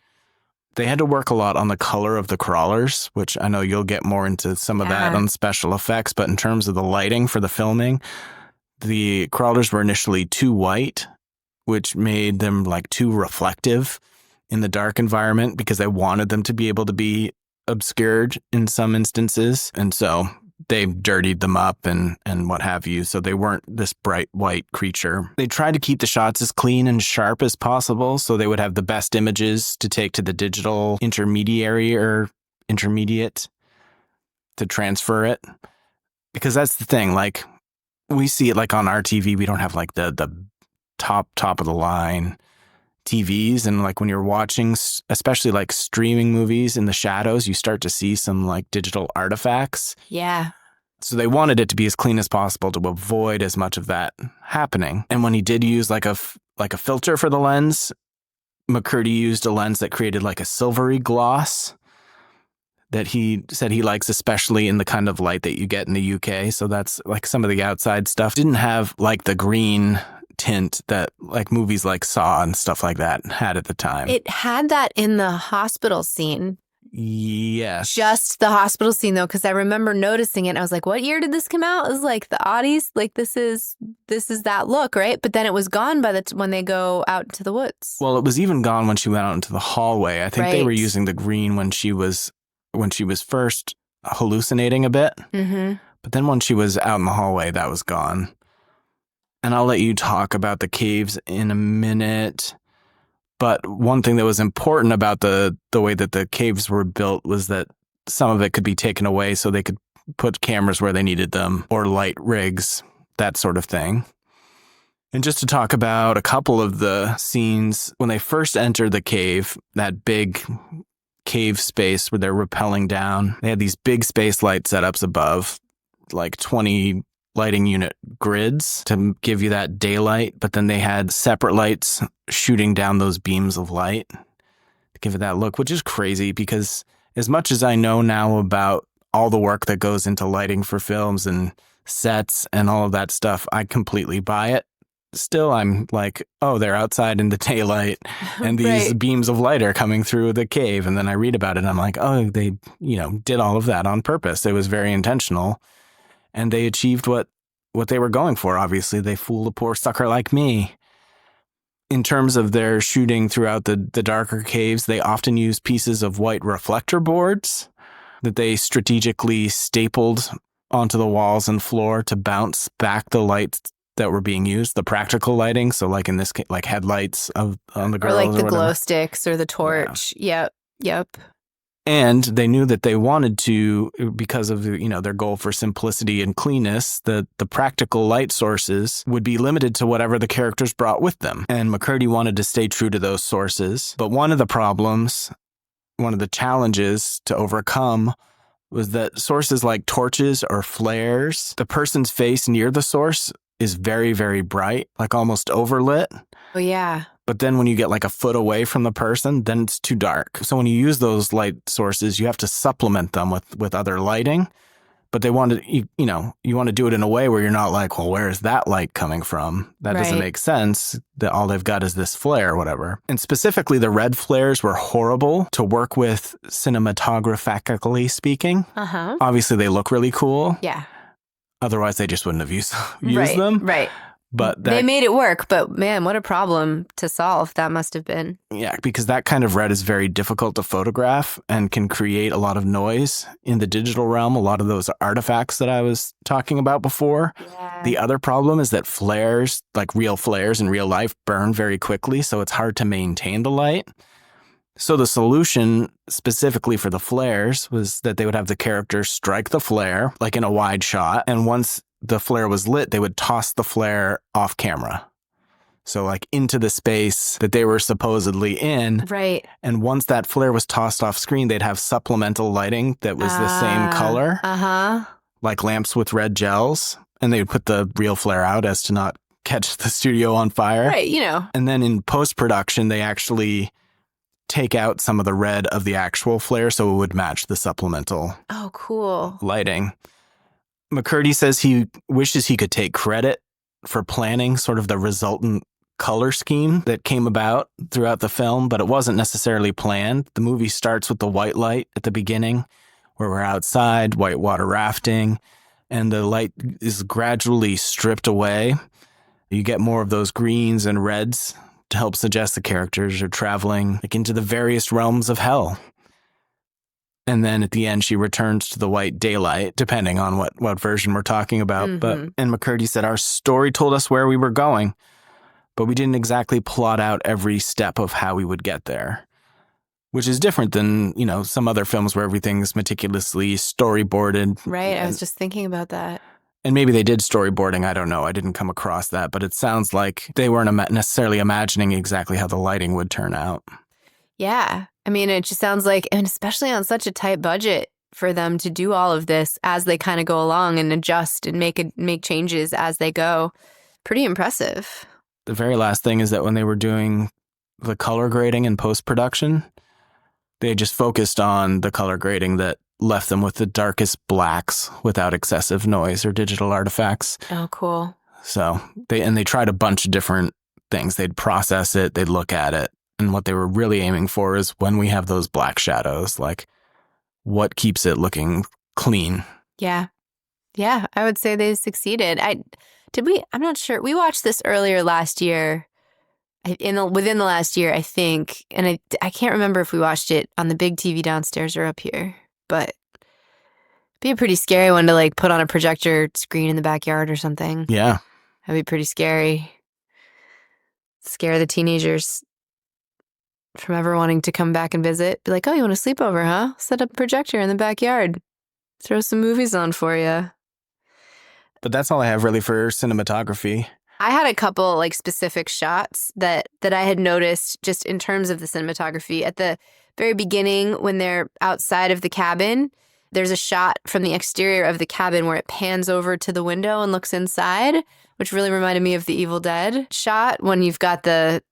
They had to work a lot on the color of the crawlers, which I know you'll get more into some of that on special effects. But in terms of the lighting for the filming, the crawlers were initially too white, which made them like too reflective in the dark environment because they wanted them to be able to be obscured in some instances. And so they dirtied them up and what have you. So they weren't this bright white creature. They tried to keep the shots as clean and sharp as possible so they would have the best images to take to the digital intermediary or intermediate to transfer it. Because that's the thing, like we see it like on our TV, we don't have like the top of the line TVs. And like when you're watching, especially like streaming movies in the shadows, you start to see some like digital artifacts. Yeah. So they wanted it to be as clean as possible to avoid as much of that happening. And when he did use like a filter for the lens, McCurdy used a lens that created like a silvery gloss that he said he likes, especially in the kind of light that you get in the UK. So that's like some of the outside stuff didn't have like the green tint that like movies like Saw and stuff like that had at the time. It had that in the hospital scene. Yes. Just the hospital scene though, because I remember noticing it and I was like, what year did this come out? It was like the oddies, like this is that look, right? But then it was gone by when they go out into the woods. Well, it was even gone when she went out into the hallway. I think they were using the green when she was first hallucinating a bit. Mm-hmm. But then when she was out in the hallway, that was gone. And I'll let you talk about the caves in a minute. But one thing that was important about the way that the caves were built was that some of it could be taken away so they could put cameras where they needed them or light rigs, that sort of thing. And just to talk about a couple of the scenes, when they first enter the cave, that big cave space where they're rappelling down, they had these big space light setups above, like 20 lighting unit grids to give you that daylight, but then they had separate lights shooting down those beams of light to give it that look, which is crazy because as much as I know now about all the work that goes into lighting for films and sets and all of that stuff, I completely buy it. Still, I'm like, oh, they're outside in the daylight and these Right. beams of light are coming through the cave. And then I read about it and I'm like, oh, they, did all of that on purpose. It was very intentional and they achieved what they were going for. Obviously, they fooled a poor sucker like me. In terms of their shooting throughout the darker caves, they often use pieces of white reflector boards that they strategically stapled onto the walls and floor to bounce back the lights that were being used, the practical lighting. So like in this case, like headlights on the girls Or like the whatever. glow sticks or the torch. Yep. And they knew that they wanted to, because of their goal for simplicity and cleanness, that the practical light sources would be limited to whatever the characters brought with them. And McCurdy wanted to stay true to those sources. But one of the challenges to overcome was that sources like torches or flares, the person's face near the source is very, very bright, like almost overlit. Oh, yeah. But then when you get like a foot away from the person, then it's too dark. So when you use those light sources, you have to supplement them with other lighting. But they want to, you want to do it in a way where you're not like, well, where is that light coming from? That doesn't make sense. That all they've got is this flare or whatever. And specifically, the red flares were horrible to work with cinematographically speaking. Uh-huh. Obviously, they look really cool. Yeah. Otherwise, they just wouldn't have used Right, them. Right. But they made it work, but man, what a problem to solve that must have been. Yeah, because that kind of red is very difficult to photograph and can create a lot of noise in the digital realm, a lot of those artifacts that I was talking about before. Yeah. The other problem is that flares, like real flares in real life, burn very quickly, so it's hard to maintain the light. So the solution specifically for the flares was that they would have the characters strike the flare, like in a wide shot, and once the flare was lit, they would toss the flare off camera. So like into the space that they were supposedly in. Right. And once that flare was tossed off screen, they'd have supplemental lighting that was the same color. Uh-huh. Like lamps with red gels. And they would put the real flare out as to not catch the studio on fire. Right, And then in post-production, they actually take out some of the red of the actual flare so it would match the supplemental cool. lighting. McCurdy says he wishes he could take credit for planning sort of the resultant color scheme that came about throughout the film, but it wasn't necessarily planned. The movie starts with the white light at the beginning, where we're outside, whitewater rafting, and the light is gradually stripped away. You get more of those greens and reds to help suggest the characters are traveling into the various realms of hell. And then at the end, she returns to the white daylight, depending on what version we're talking about. Mm-hmm. And McCurdy said, our story told us where we were going, but we didn't exactly plot out every step of how we would get there, which is different than, some other films where everything's meticulously storyboarded. Right. I was just thinking about that. And maybe they did storyboarding. I don't know. I didn't come across that, but it sounds like they weren't necessarily imagining exactly how the lighting would turn out. Yeah. I mean, it just sounds like, and especially on such a tight budget for them to do all of this as they kind of go along and adjust and make changes as they go. Pretty impressive. The very last thing is that when they were doing the color grading in post-production, they just focused on the color grading that left them with the darkest blacks without excessive noise or digital artifacts. Oh, cool. So they tried a bunch of different things. They'd process it, they'd look at it. And what they were really aiming for is when we have those black shadows, like what keeps it looking clean. Yeah. Yeah, I would say they succeeded. I'm not sure. We watched this earlier last year, within the last year, I think. And I can't remember if we watched it on the big TV downstairs or up here, but it'd be a pretty scary one to put on a projector screen in the backyard or something. Yeah. That'd be pretty scary. Scare the teenagers from ever wanting to come back and visit. Be like, oh, you want to sleep over, huh? Set up a projector in the backyard. Throw some movies on for you. But that's all I have really for cinematography. I had a couple specific shots that I had noticed just in terms of the cinematography. At the very beginning, when they're outside of the cabin, there's a shot from the exterior of the cabin where it pans over to the window and looks inside, which really reminded me of the Evil Dead shot when you've got that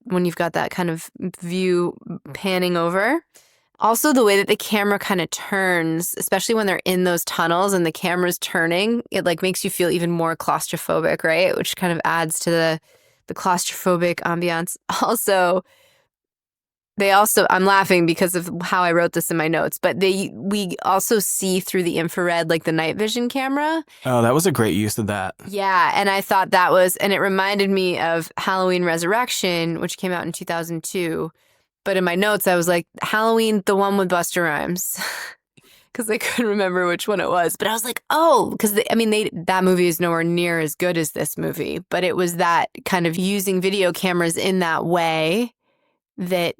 kind of view panning over. Also, the way that the camera kind of turns, especially when they're in those tunnels and the camera's turning, it like makes you feel even more claustrophobic, right? Which kind of adds to the claustrophobic ambiance. I'm laughing because of how I wrote this in my notes, but we also see through the infrared, like the night vision camera. Oh, that was a great use of that. Yeah, and I thought and it reminded me of Halloween Resurrection, which came out in 2002. But in my notes, I was like, Halloween, the one with Busta Rhymes. Because I couldn't remember which one it was. But I was like, oh, because that movie is nowhere near as good as this movie. But it was that kind of using video cameras in that way that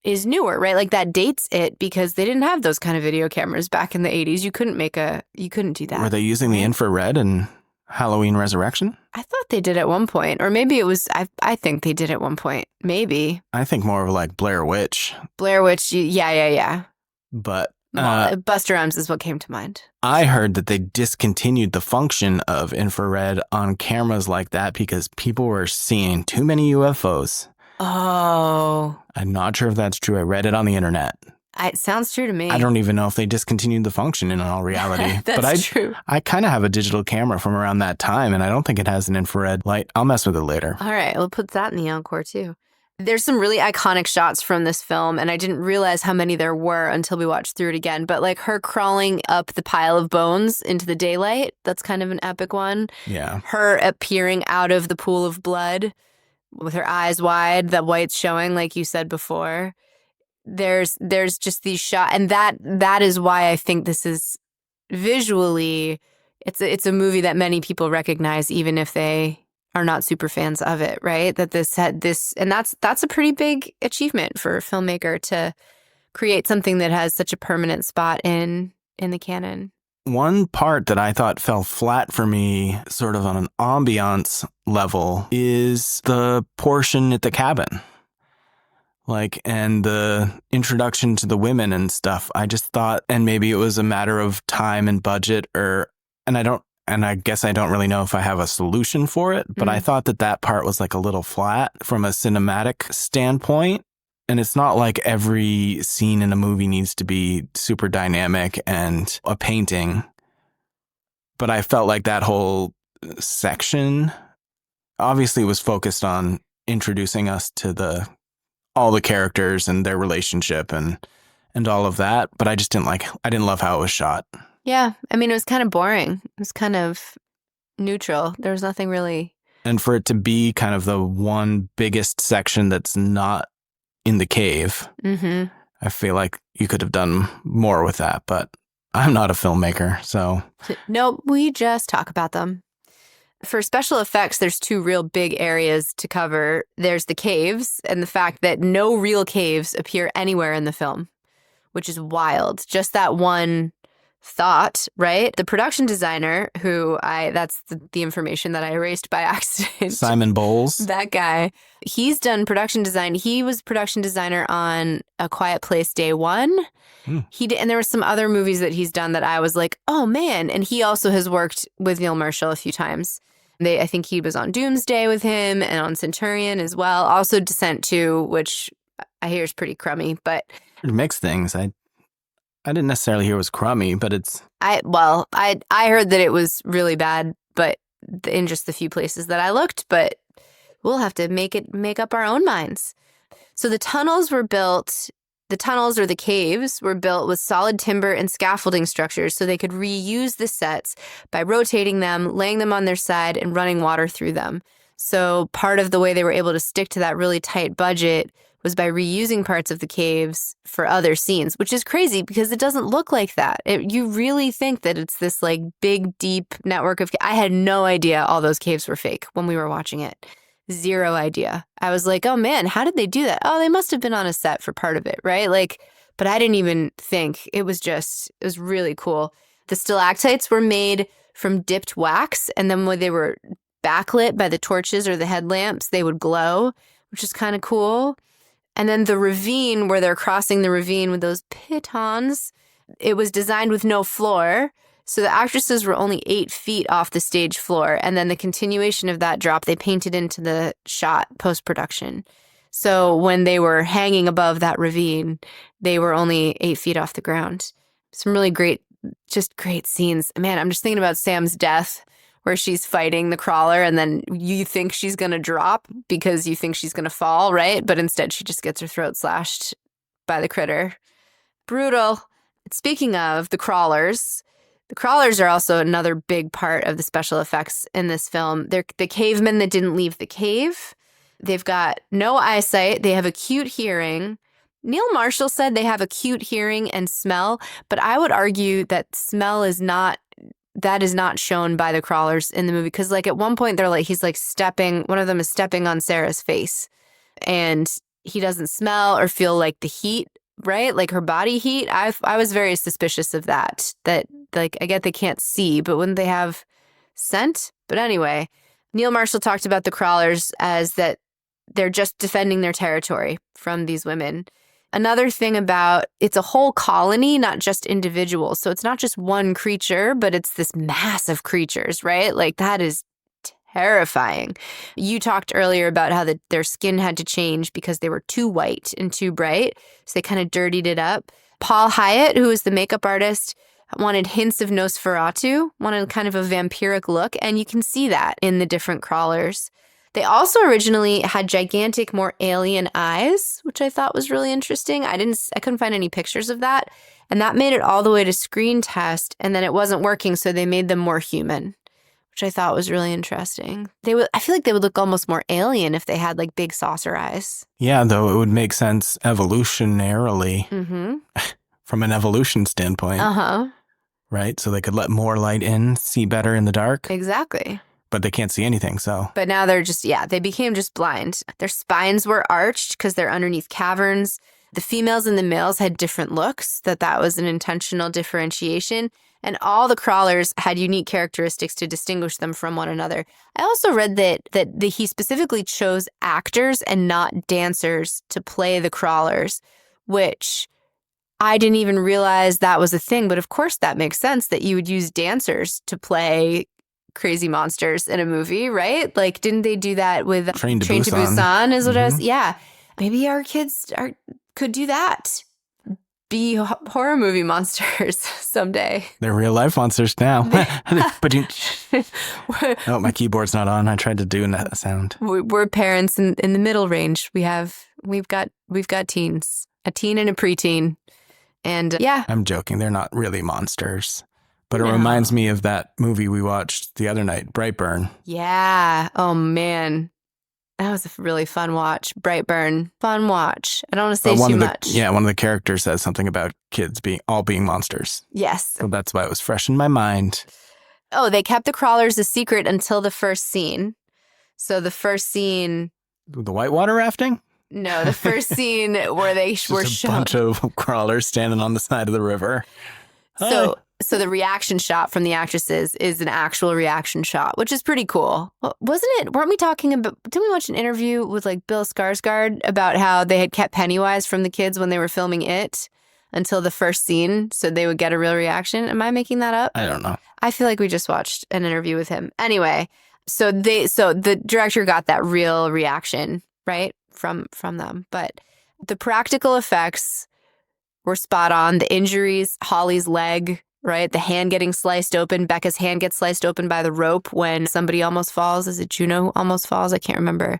is newer, right? Like that dates it because they didn't have those kind of video cameras back in the 80s. You couldn't do that. Were they using the infrared in Halloween Resurrection? I thought they did at one point. Or maybe it was, I think they did at one point. Maybe. I think more of like Blair Witch. Blair Witch, yeah. But Busta Rhymes is what came to mind. I heard that they discontinued the function of infrared on cameras like that because people were seeing too many UFOs. Oh. I'm not sure if that's true. I read it on the internet. It sounds true to me. I don't even know if they discontinued the function in all reality. That's true. I kind of have a digital camera from around that time, and I don't think it has an infrared light. I'll mess with it later. All right. We'll put that in the encore, too. There's some really iconic shots from this film, and I didn't realize how many there were until we watched through it again. But like her crawling up the pile of bones into the daylight, that's kind of an epic one. Yeah. Her appearing out of the pool of blood with her eyes wide, the white's showing, like you said before. There's just these shots, and that is why I think this is visually, it's a movie that many people recognize, even if they are not super fans of it, right? That this had this, and that's a pretty big achievement for a filmmaker to create something that has such a permanent spot in the canon. One part that I thought fell flat for me, sort of on an ambiance level, is the portion at the cabin. Like, and the introduction to the women and stuff. I just thought, and maybe it was a matter of time and budget, and I guess I don't really know if I have a solution for it, but I thought that part was like a little flat from a cinematic standpoint. And it's not like every scene in a movie needs to be super dynamic and a painting. But I felt like that whole section obviously was focused on introducing us to all the characters and their relationship and all of that. But I didn't love how it was shot. Yeah. I mean, it was kind of boring. It was kind of neutral. There was nothing really. And for it to be kind of the one biggest section that's not in the cave, I feel like you could have done more with that. But I'm not a filmmaker, so. Nope, we just talk about them. For special effects, there's two real big areas to cover. There's the caves and the fact that no real caves appear anywhere in the film, which is wild. Just that one thought, right? The production designer that's the information that I erased by accident. Simon Bowles. That guy. He's done production design. He was production designer on A Quiet Place Day One. He did, and there were some other movies that he's done that I was like, oh man. And he also has worked with Neil Marshall a few times. I think he was on Doomsday with him and on Centurion as well. Also Descent 2, which I hear is pretty crummy, but mixed things. I didn't necessarily hear it was crummy, but it's. I heard that it was really bad, but in just the few places that I looked. But we'll have to make up our own minds. So the tunnels were built. The tunnels or the caves were built with solid timber and scaffolding structures so they could reuse the sets by rotating them, laying them on their side, and running water through them. So part of the way they were able to stick to that really tight budget was by reusing parts of the caves for other scenes, which is crazy because it doesn't look like that. You really think that it's this like big, deep network of. I had no idea all those caves were fake when we were watching it. Zero idea. I was like, oh man, how did they do that? Oh, they must have been on a set for part of it, right? Like, but I didn't even think. It was really cool. The stalactites were made from dipped wax, and then when they were backlit by the torches or the headlamps, they would glow, which is kind of cool. And then the ravine, where they're crossing the ravine with those pitons, it was designed with no floor. So the actresses were only 8 feet off the stage floor. And then the continuation of that drop, they painted into the shot post-production. So when they were hanging above that ravine, they were only 8 feet off the ground. Some really great scenes. Man, I'm just thinking about Sam's death, where she's fighting the crawler and then you think she's going to drop because you think she's going to fall, right? But instead she just gets her throat slashed by the critter. Brutal. Speaking of the crawlers are also another big part of the special effects in this film. They're the cavemen that didn't leave the cave. They've got no eyesight. They have acute hearing. Neil Marshall said they have acute hearing and smell, but I would argue that smell is not shown by the crawlers in the movie, because like at one point he's like stepping, one of them is stepping on Sarah's face and he doesn't smell or feel like the heat, right? Like her body heat. I was very suspicious of that like I get they can't see, but wouldn't they have scent? But anyway, Neil Marshall talked about the crawlers as that they're just defending their territory from these women. Another thing about it's a whole colony, not just individuals. So it's not just one creature, but it's this mass of creatures, right? Like that is terrifying. You talked earlier about how their skin had to change because they were too white and too bright. So they kind of dirtied it up. Paul Hyatt, who was the makeup artist, wanted hints of Nosferatu, wanted kind of a vampiric look. And you can see that in the different crawlers. They also originally had gigantic, more alien eyes, which I thought was really interesting. I couldn't find any pictures of that. And that made it all the way to screen test, and then it wasn't working, so they made them more human, which I thought was really interesting. I feel like they would look almost more alien if they had like big saucer eyes. Yeah, though it would make sense evolutionarily from an evolution standpoint. Right? So they could let more light in, see better in the dark. Exactly. But they can't see anything, so. But now they're just, they became just blind. Their spines were arched because they're underneath caverns. The females and the males had different looks, that was an intentional differentiation. And all the crawlers had unique characteristics to distinguish them from one another. I also read that he specifically chose actors and not dancers to play the crawlers, which I didn't even realize that was a thing. But of course that makes sense that you would use dancers to play crazy monsters in a movie, right? Like, didn't they do that with Train to Busan is what I was, yeah. Maybe our kids could do that. Be horror movie monsters someday. They're real life monsters now. Oh, my keyboard's not on. I tried to do a sound. We're parents in the middle range. We've got teens, a teen and a preteen. And yeah. I'm joking. They're not really monsters. But it reminds me of that movie we watched the other night, Brightburn. Yeah. Oh, man. That was a really fun watch. Brightburn. Fun watch. I don't want to say too much. Yeah, one of the characters says something about kids being monsters. Yes. So that's why it was fresh in my mind. Oh, they kept the crawlers a secret until the first scene. So the first scene... The whitewater rafting? No, the first scene where they were shown... a bunch of crawlers standing on the side of the river. So the reaction shot from the actresses is an actual reaction shot, which is pretty cool. Wasn't it? Weren't we talking about, didn't we watch an interview with like Bill Skarsgård about how they had kept Pennywise from the kids when they were filming it until the first scene so they would get a real reaction? Am I making that up? I don't know. I feel like we just watched an interview with him. Anyway, so the director got that real reaction, right? From them. But the practical effects were spot on. The injuries, Holly's leg, right? The hand getting sliced open. Becca's hand gets sliced open by the rope when somebody almost falls. Is it Juno who almost falls? I can't remember.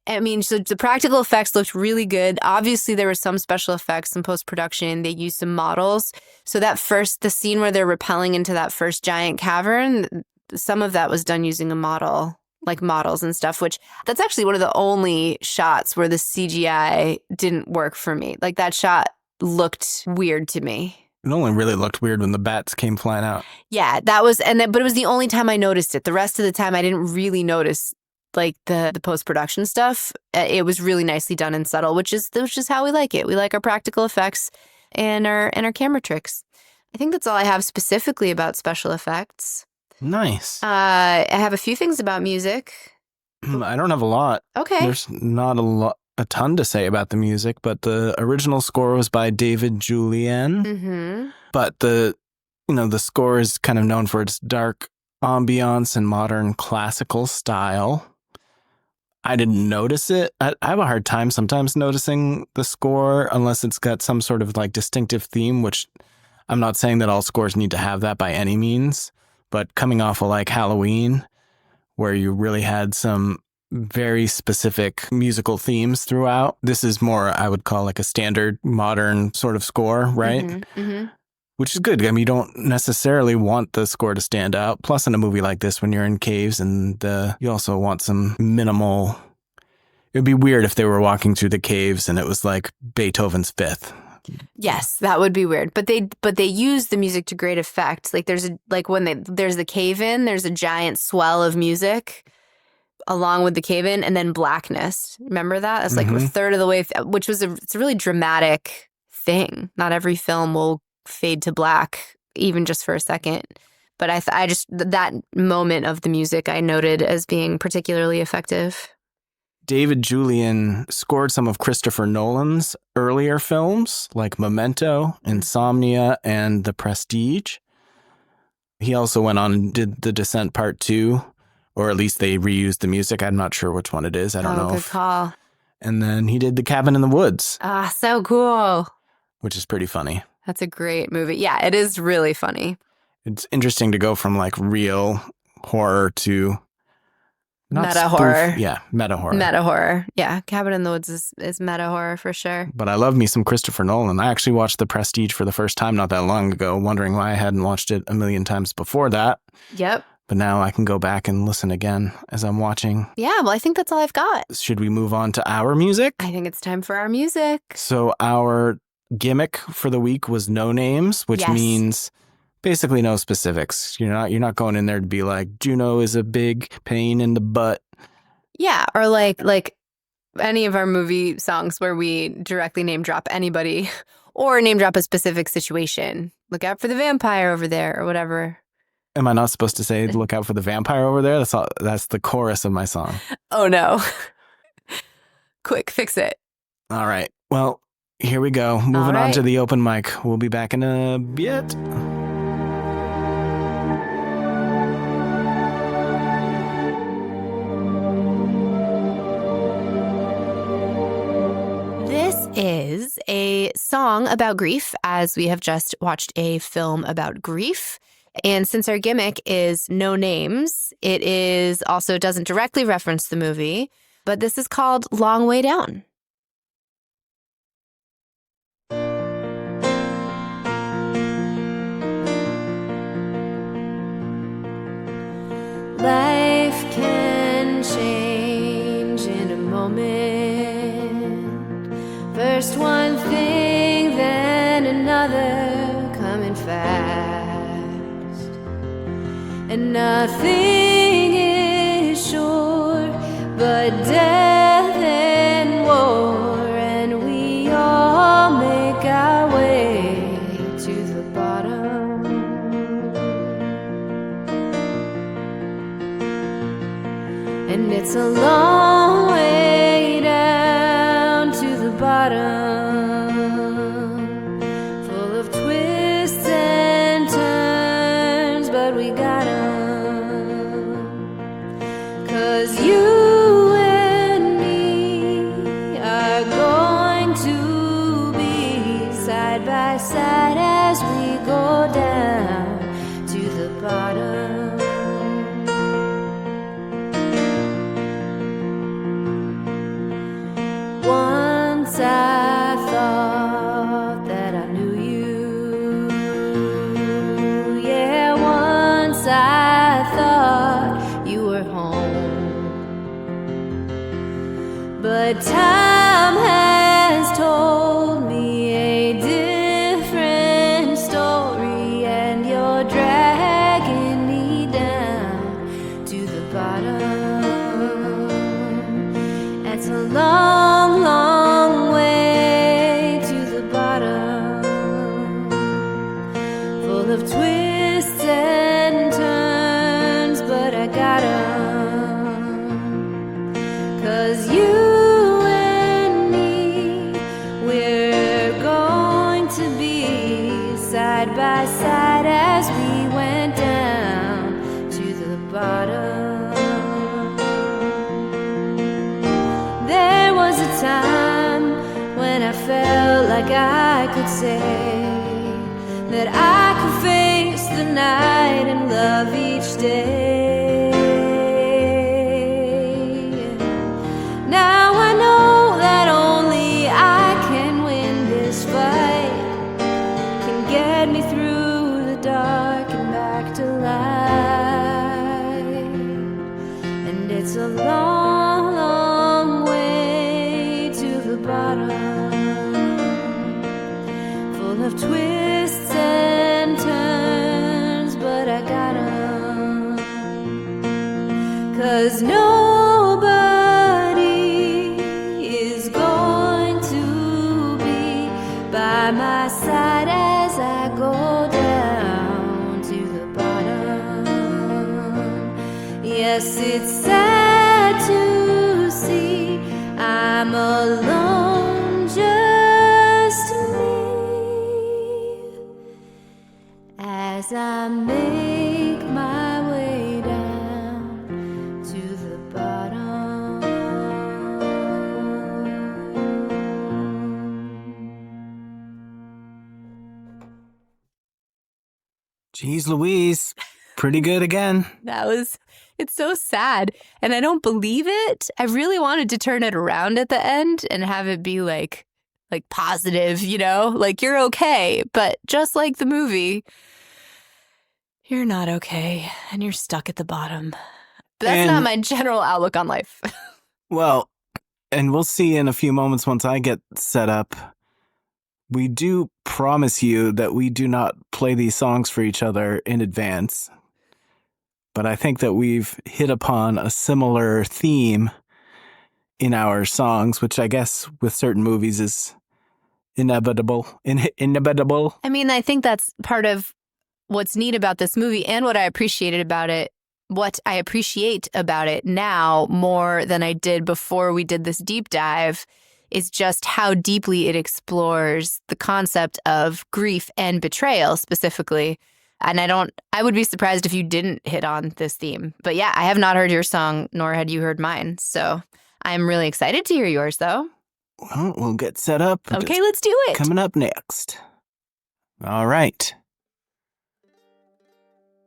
I mean, so the practical effects looked really good. Obviously, there were some special effects in post-production. They used some models. So the scene where they're rappelling into that first giant cavern, some of that was done using a model, like models and stuff, which that's actually one of the only shots where the CGI didn't work for me. Like that shot looked weird to me. It only really looked weird when the bats came flying out. Yeah, that was, but it was the only time I noticed it. The rest of the time, I didn't really notice like the post-production stuff. It was really nicely done and subtle, which is how we like it. We like our practical effects and our camera tricks. I think that's all I have specifically about special effects. Nice. I have a few things about music. I don't have a lot. Okay. There's not a ton to say about the music, but the original score was by David Julian. Mm-hmm. But the score is kind of known for its dark ambiance and modern classical style. I didn't notice it. I have a hard time sometimes noticing the score unless it's got some sort of like distinctive theme, which I'm not saying that all scores need to have that by any means, but coming off of like Halloween, where you really had some very specific musical themes throughout, this is more, I would call like a standard modern sort of score, right? Mm-hmm. Which is good. I mean, you don't necessarily want the score to stand out. Plus, in a movie like this, when you're in caves and you also want some minimal. It would be weird if they were walking through the caves and it was like Beethoven's Fifth. Yes, that would be weird. But they use the music to great effect. Like there's there's the cave in, there's a giant swell of music along with the cave in, and then blackness. Remember that? It's like a third of the way, which was it's a really dramatic thing. Not every film will fade to black, even just for a second. But I just, that moment of the music I noted as being particularly effective. David Julian scored some of Christopher Nolan's earlier films, like Memento, Insomnia, and The Prestige. He also went on and did The Descent Part 2, or at least they reused the music. I'm not sure which one it is. I don't know. Good call. And then he did The Cabin in the Woods. Ah, so cool. Which is pretty funny. That's a great movie. Yeah, it is really funny. It's interesting to go from like real horror to meta horror. Yeah, meta horror. Meta horror. Yeah, Cabin in the Woods is meta horror for sure. But I love me some Christopher Nolan. I actually watched The Prestige for the first time not that long ago, wondering why I hadn't watched it a million times before that. Yep. But now I can go back and listen again as I'm watching. Yeah, well, I think that's all I've got. Should we move on to our music? I think it's time for our music. So our gimmick for the week was no names, which means basically no specifics. You're not going in there to be like, Juno is a big pain in the butt. Yeah, or like any of our movie songs where we directly name drop anybody or name drop a specific situation. Look out for the vampire over there or whatever. Am I not supposed to say look out for the vampire over there? That's the chorus of my song. Oh no. Quick, fix it. All right. Well, here we go. Moving on to the open mic. We'll be back in a bit. This is a song about grief, as we have just watched a film about grief. And since our gimmick is no names, it doesn't directly reference the movie, but this is called Long Way Down. Life can change in a moment. First one thing, then another, coming fast. And nothing is sure but death and war. And we all make our way to the bottom. And it's a long way down to the bottom, full of twists and turns, but we got 'em. 'Cause you and me are going to be side by side as we go down to the bottom. Once I thought that I knew you. Yeah, once I thought you were home. But time has told me a different story, and you're dragging me down to the bottom. It's a long, long way to the bottom, full of twists and turns, but I got 'em. 'Cause you like I could say that I could face the night and love each day. Now I know that only I can win this fight, can get me through the dark and back to light. And it's a long, long way to the bottom, full of twists and turns, but I got 'em. 'Cause nobody is going to be by my side as I go down to the bottom. Yes, it's sad to see I'm alone, just me, as I make my way down to the bottom. Jeez Louise, pretty good again. It's so sad. And I don't believe it. I really wanted to turn it around at the end and have it be like positive, you know, like you're okay. But just like the movie, you're not okay and you're stuck at the bottom. But that's not my general outlook on life. Well, and we'll see in a few moments once I get set up. We do promise you that we do not play these songs for each other in advance. But I think that we've hit upon a similar theme in our songs, which I guess with certain movies is inevitable. Inevitable. I mean, I think that's part of what's neat about this movie and what I appreciated about it. What I appreciate about it now more than I did before we did this deep dive is just how deeply it explores the concept of grief and betrayal specifically. And I would be surprised if you didn't hit on this theme. But yeah, I have not heard your song, nor had you heard mine. So I'm really excited to hear yours, though. Well, we'll get set up. Okay, let's do it. Coming up next. All right.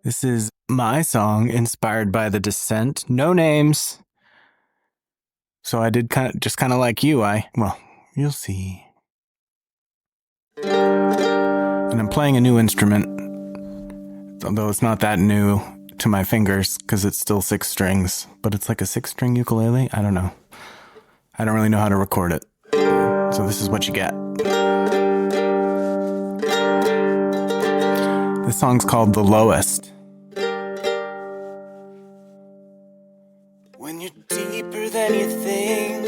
This is my song inspired by The Descent. No names. So I did kind of like you. Well, you'll see. And I'm playing a new instrument. Although it's not that new to my fingers because it's still 6 strings, but it's like a 6-string ukulele. I don't know. I don't really know how to record it. So this is what you get. This song's called The Lowest. When you're deeper than you think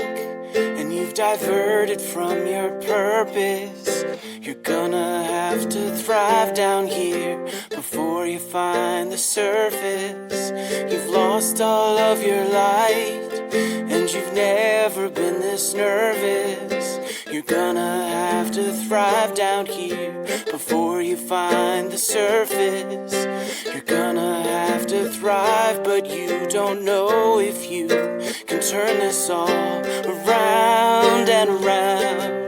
and you've diverted from your purpose, you're gonna have to thrive down here before you find the surface. You've lost all of your light and you've never been this nervous. You're gonna have to thrive down here before you find the surface. You're gonna have to thrive, but you don't know if you can turn this all around and around.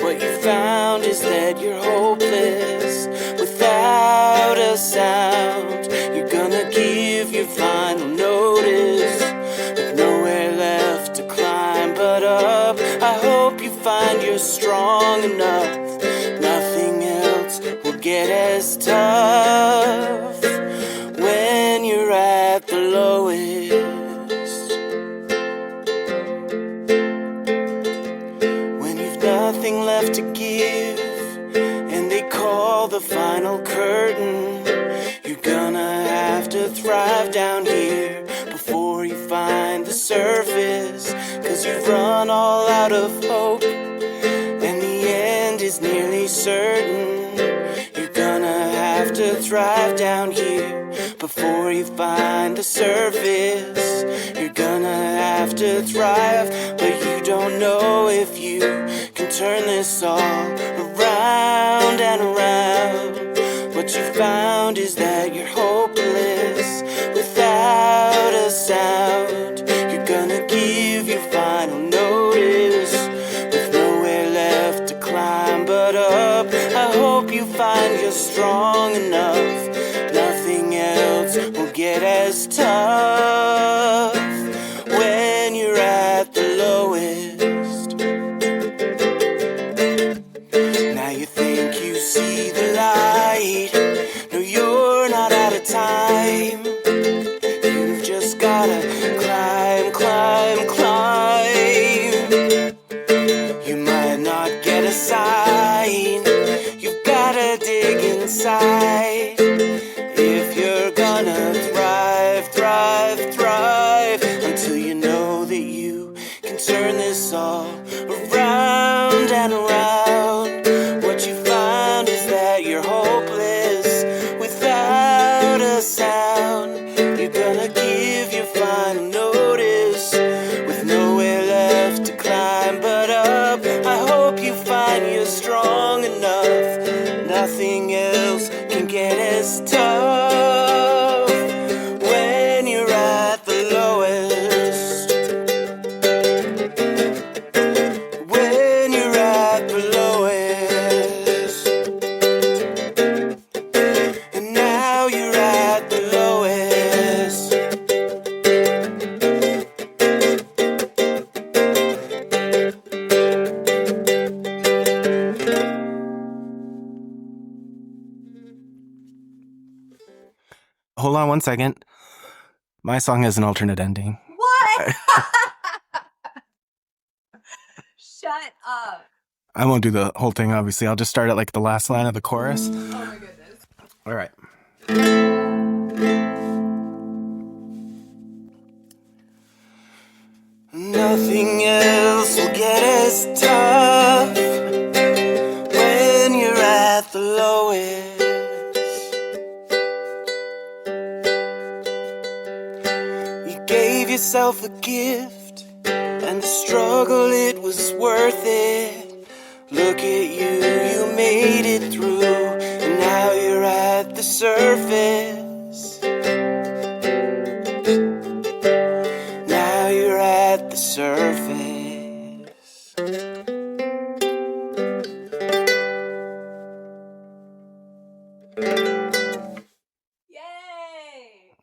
What you found is that you're hopeless without a sound. You're gonna give your final notice with nowhere left to climb but up. I hope you find you're strong enough. Nothing else will get as tough when you're at the lowest. When you've nothing left to give and they call the final curtain, you're gonna have to thrive down here before you find the surface. 'Cause you've run all out of hope and the end is nearly certain. You're gonna have to thrive down here before you find the surface. You're gonna have to thrive, but you don't know if you can turn this all around and around. What you found is that you're hopeless without a sound. You're gonna give your final notice with nowhere left to climb but else will get as tough when you're at the lowest. Now you think you see the light. No, you're not out of time. You've just gotta climb, climb, climb. You might not get a sign. You've gotta dig inside. If you're gonna thrive, thrive, thrive, until you know that you can turn this all around and around. What you find is that you're hopeless without a sound. You're gonna give your final notice with nowhere left to climb but up. I hope you find you're strong enough. Nothing else can get as tough when you're at the lowest. When you're at the lowest. And now you're at the lowest. Hold on one second. My song has an alternate ending. What? Shut up. I won't do the whole thing, obviously. I'll just start at like the last line of the chorus. Oh my goodness. All right. Nothing else will get as tough when you're at the lowest. You gave yourself a gift, and the struggle, it was worth it. Look at you, you made it through, and now you're at the surface. Now you're at the surface. Yay!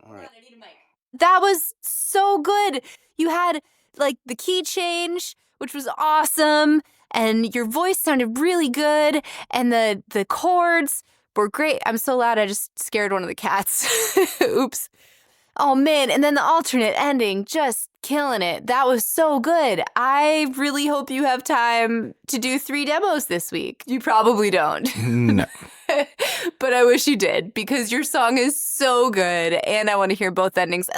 All right. I need a mic. That was so good. You had like the key change, which was awesome, and your voice sounded really good, and the chords were great. I'm so loud I just scared one of the cats. Oops. Oh man, and then the alternate ending, just killing it. That was so good. I really hope you have time to do 3 demos this week. You probably don't. No. But I wish you did, because your song is so good, and I want to hear both endings.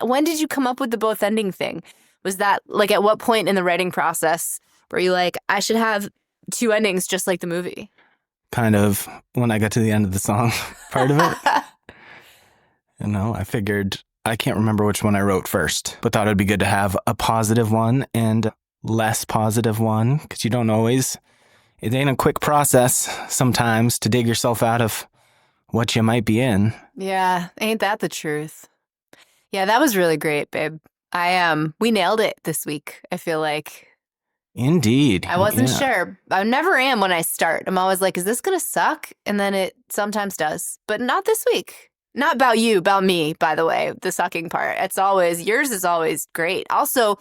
When did you come up with the both ending thing? Was that like at what point in the writing process were you like, I should have 2 endings just like the movie? Kind of when I got to the end of the song part of it. You know, I figured, I can't remember which one I wrote first, but thought it'd be good to have a positive one and less positive one, because you don't always, it ain't a quick process sometimes to dig yourself out of what you might be in. Yeah, ain't that the truth? Yeah, that was really great, babe. We nailed it this week, I feel like. Indeed. I wasn't sure. I never am when I start. I'm always like, is this going to suck? And then it sometimes does, but not this week. Not about you, about me, by the way, the sucking part. It's always, yours is always great. Also,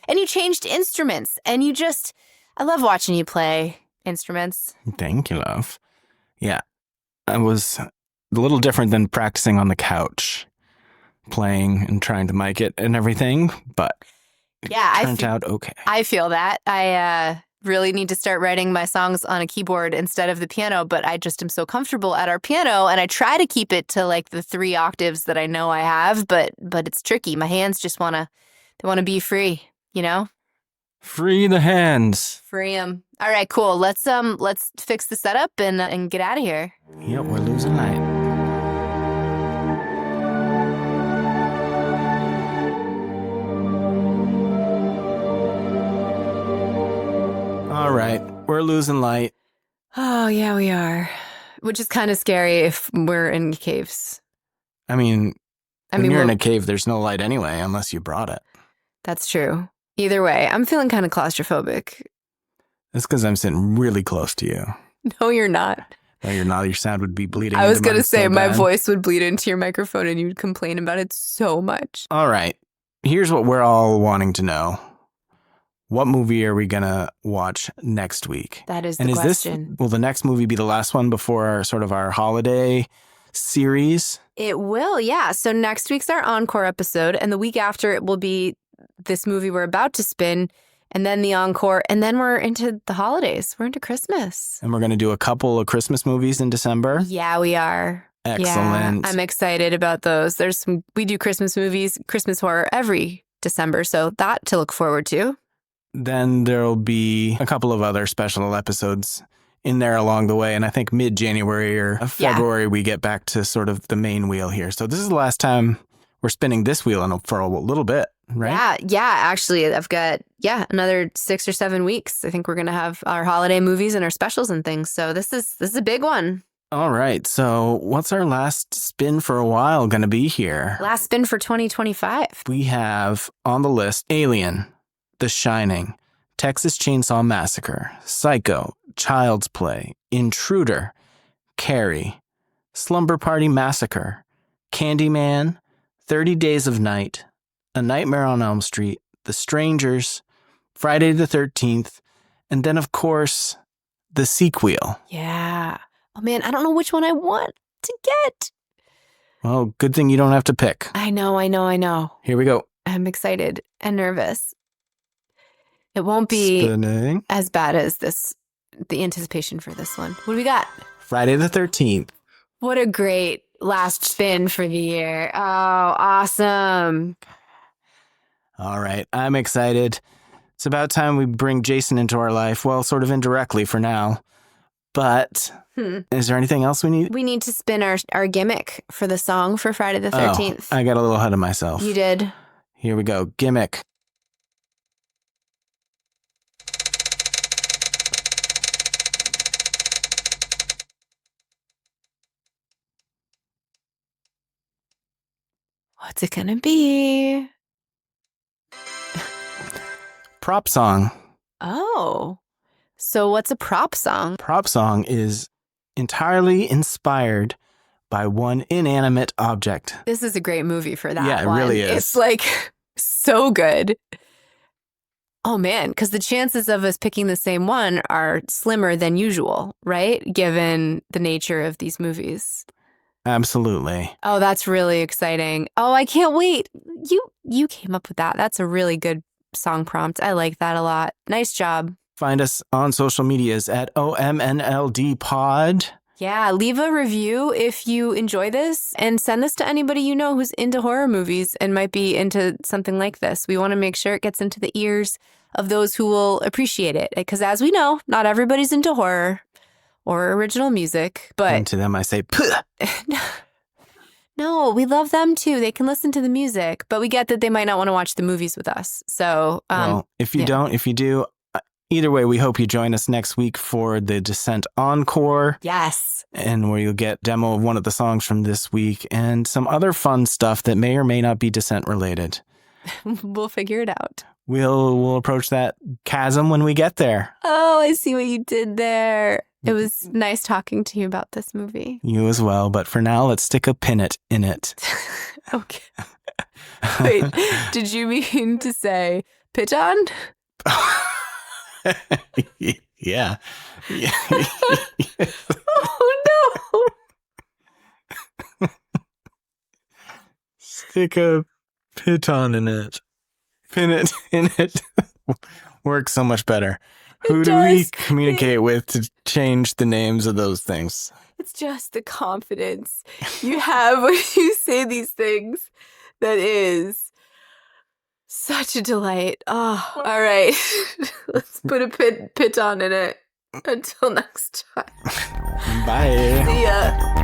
and you changed instruments, and I love watching you play instruments. Thank you, love. Yeah, I was a little different than practicing on the couch, playing and trying to mic it and everything, but yeah, it turned out okay. I feel that. I really need to start writing my songs on a keyboard instead of the piano, but I just am so comfortable at our piano, and I try to keep it to like the 3 octaves that I know I have, but it's tricky. My hands just want to be free, you know? Free the hands. Free them. All right, cool. Let's fix the setup and get out of here. Yep, we're losing light. All right, we're losing light. Oh, yeah, we are. Which is kind of scary if we're in caves. I mean, when you're in a cave, there's no light anyway, unless you brought it. That's true. Either way, I'm feeling kind of claustrophobic. That's because I'm sitting really close to you. No, you're not. Oh, your sound would be bleeding. I was into going to mine say so my bad. voice would bleed into your microphone and you'd complain about it so much. All right. Here's what we're all wanting to know. What movie are we going to watch next week? That is And the is question. will the next movie be the last one before our holiday series? It will, yeah. So next week's our encore episode, and the week after it will be this movie we're about to spin, and then the encore, and then we're into the holidays. We're into Christmas. And we're going to do a couple of Christmas movies in December. Yeah, we are. Excellent. Yeah, I'm excited about those. We do Christmas movies, Christmas horror every December, so that to look forward to. Then there'll be a couple of other special episodes in there along the way. And I think mid-January or February, we get back to sort of the main wheel here. So this is the last time we're spinning this wheel for a little bit, right? Yeah. Actually, I've got, another 6 or 7 weeks. I think we're going to have our holiday movies and our specials and things. So this is a big one. All right. So what's our last spin for a while going to be here? Last spin for 2025. We have on the list Alien, The Shining, Texas Chainsaw Massacre, Psycho, Child's Play, Intruder, Carrie, Slumber Party Massacre, Candyman, 30 Days of Night, A Nightmare on Elm Street, The Strangers, Friday the 13th, and then, of course, the sequel. Yeah. Oh, man, I don't know which one I want to get. Well, good thing you don't have to pick. I know. Here we go. I'm excited and nervous. It won't be Spinning. as bad as the anticipation for this one. What do we got? Friday the 13th. What a great last spin for the year. Oh, awesome. All right, I'm excited. It's about time we bring Jason into our life. Well, sort of indirectly for now. But is there anything else we need? We need to spin our gimmick for the song for Friday the 13th. Oh, I got a little ahead of myself. You did. Here we go. Gimmick. What's it gonna be? Prop song. Oh. So what's a prop song? Prop song is entirely inspired by one inanimate object. This is a great movie for that Yeah, it one. really is. It's like so good. Oh man, because the chances of us picking the same one are slimmer than usual, right? Given the nature of these movies. Absolutely. Oh, that's really exciting. Oh, I can't wait. You came up with that. That's a really good song prompt. I like that a lot. Nice job. Find us on social medias at OMNLD Pod. Yeah, leave a review if you enjoy this and send this to anybody you know who's into horror movies and might be into something like this. We want to make sure it gets into the ears of those who will appreciate it. Because as we know, not everybody's into horror or original music, but And to them I say, Puh! no, we love them too. They can listen to the music, but we get that they might not want to watch the movies with us. So, Well, if you do, either way, we hope you join us next week for the Descent Encore. yes. And where you'll get demo of one of the songs from this week and some other fun stuff that may or may not be Descent related. We'll figure it out. We'll approach that chasm when we get there. Oh, I see what you did there. It was nice talking to you about this movie. You as well, but for now, let's stick a pin in it. Okay. Wait, did you mean to say pigeon? Yeah. Oh no. Stick a piton in it. Pin it in it. Works so much better. Who do we does. communicate with to change the names of those things? It's just the confidence you have when you say these things that is such a delight. Oh, all right. Let's put a piton in it. Until next time. Bye. See ya.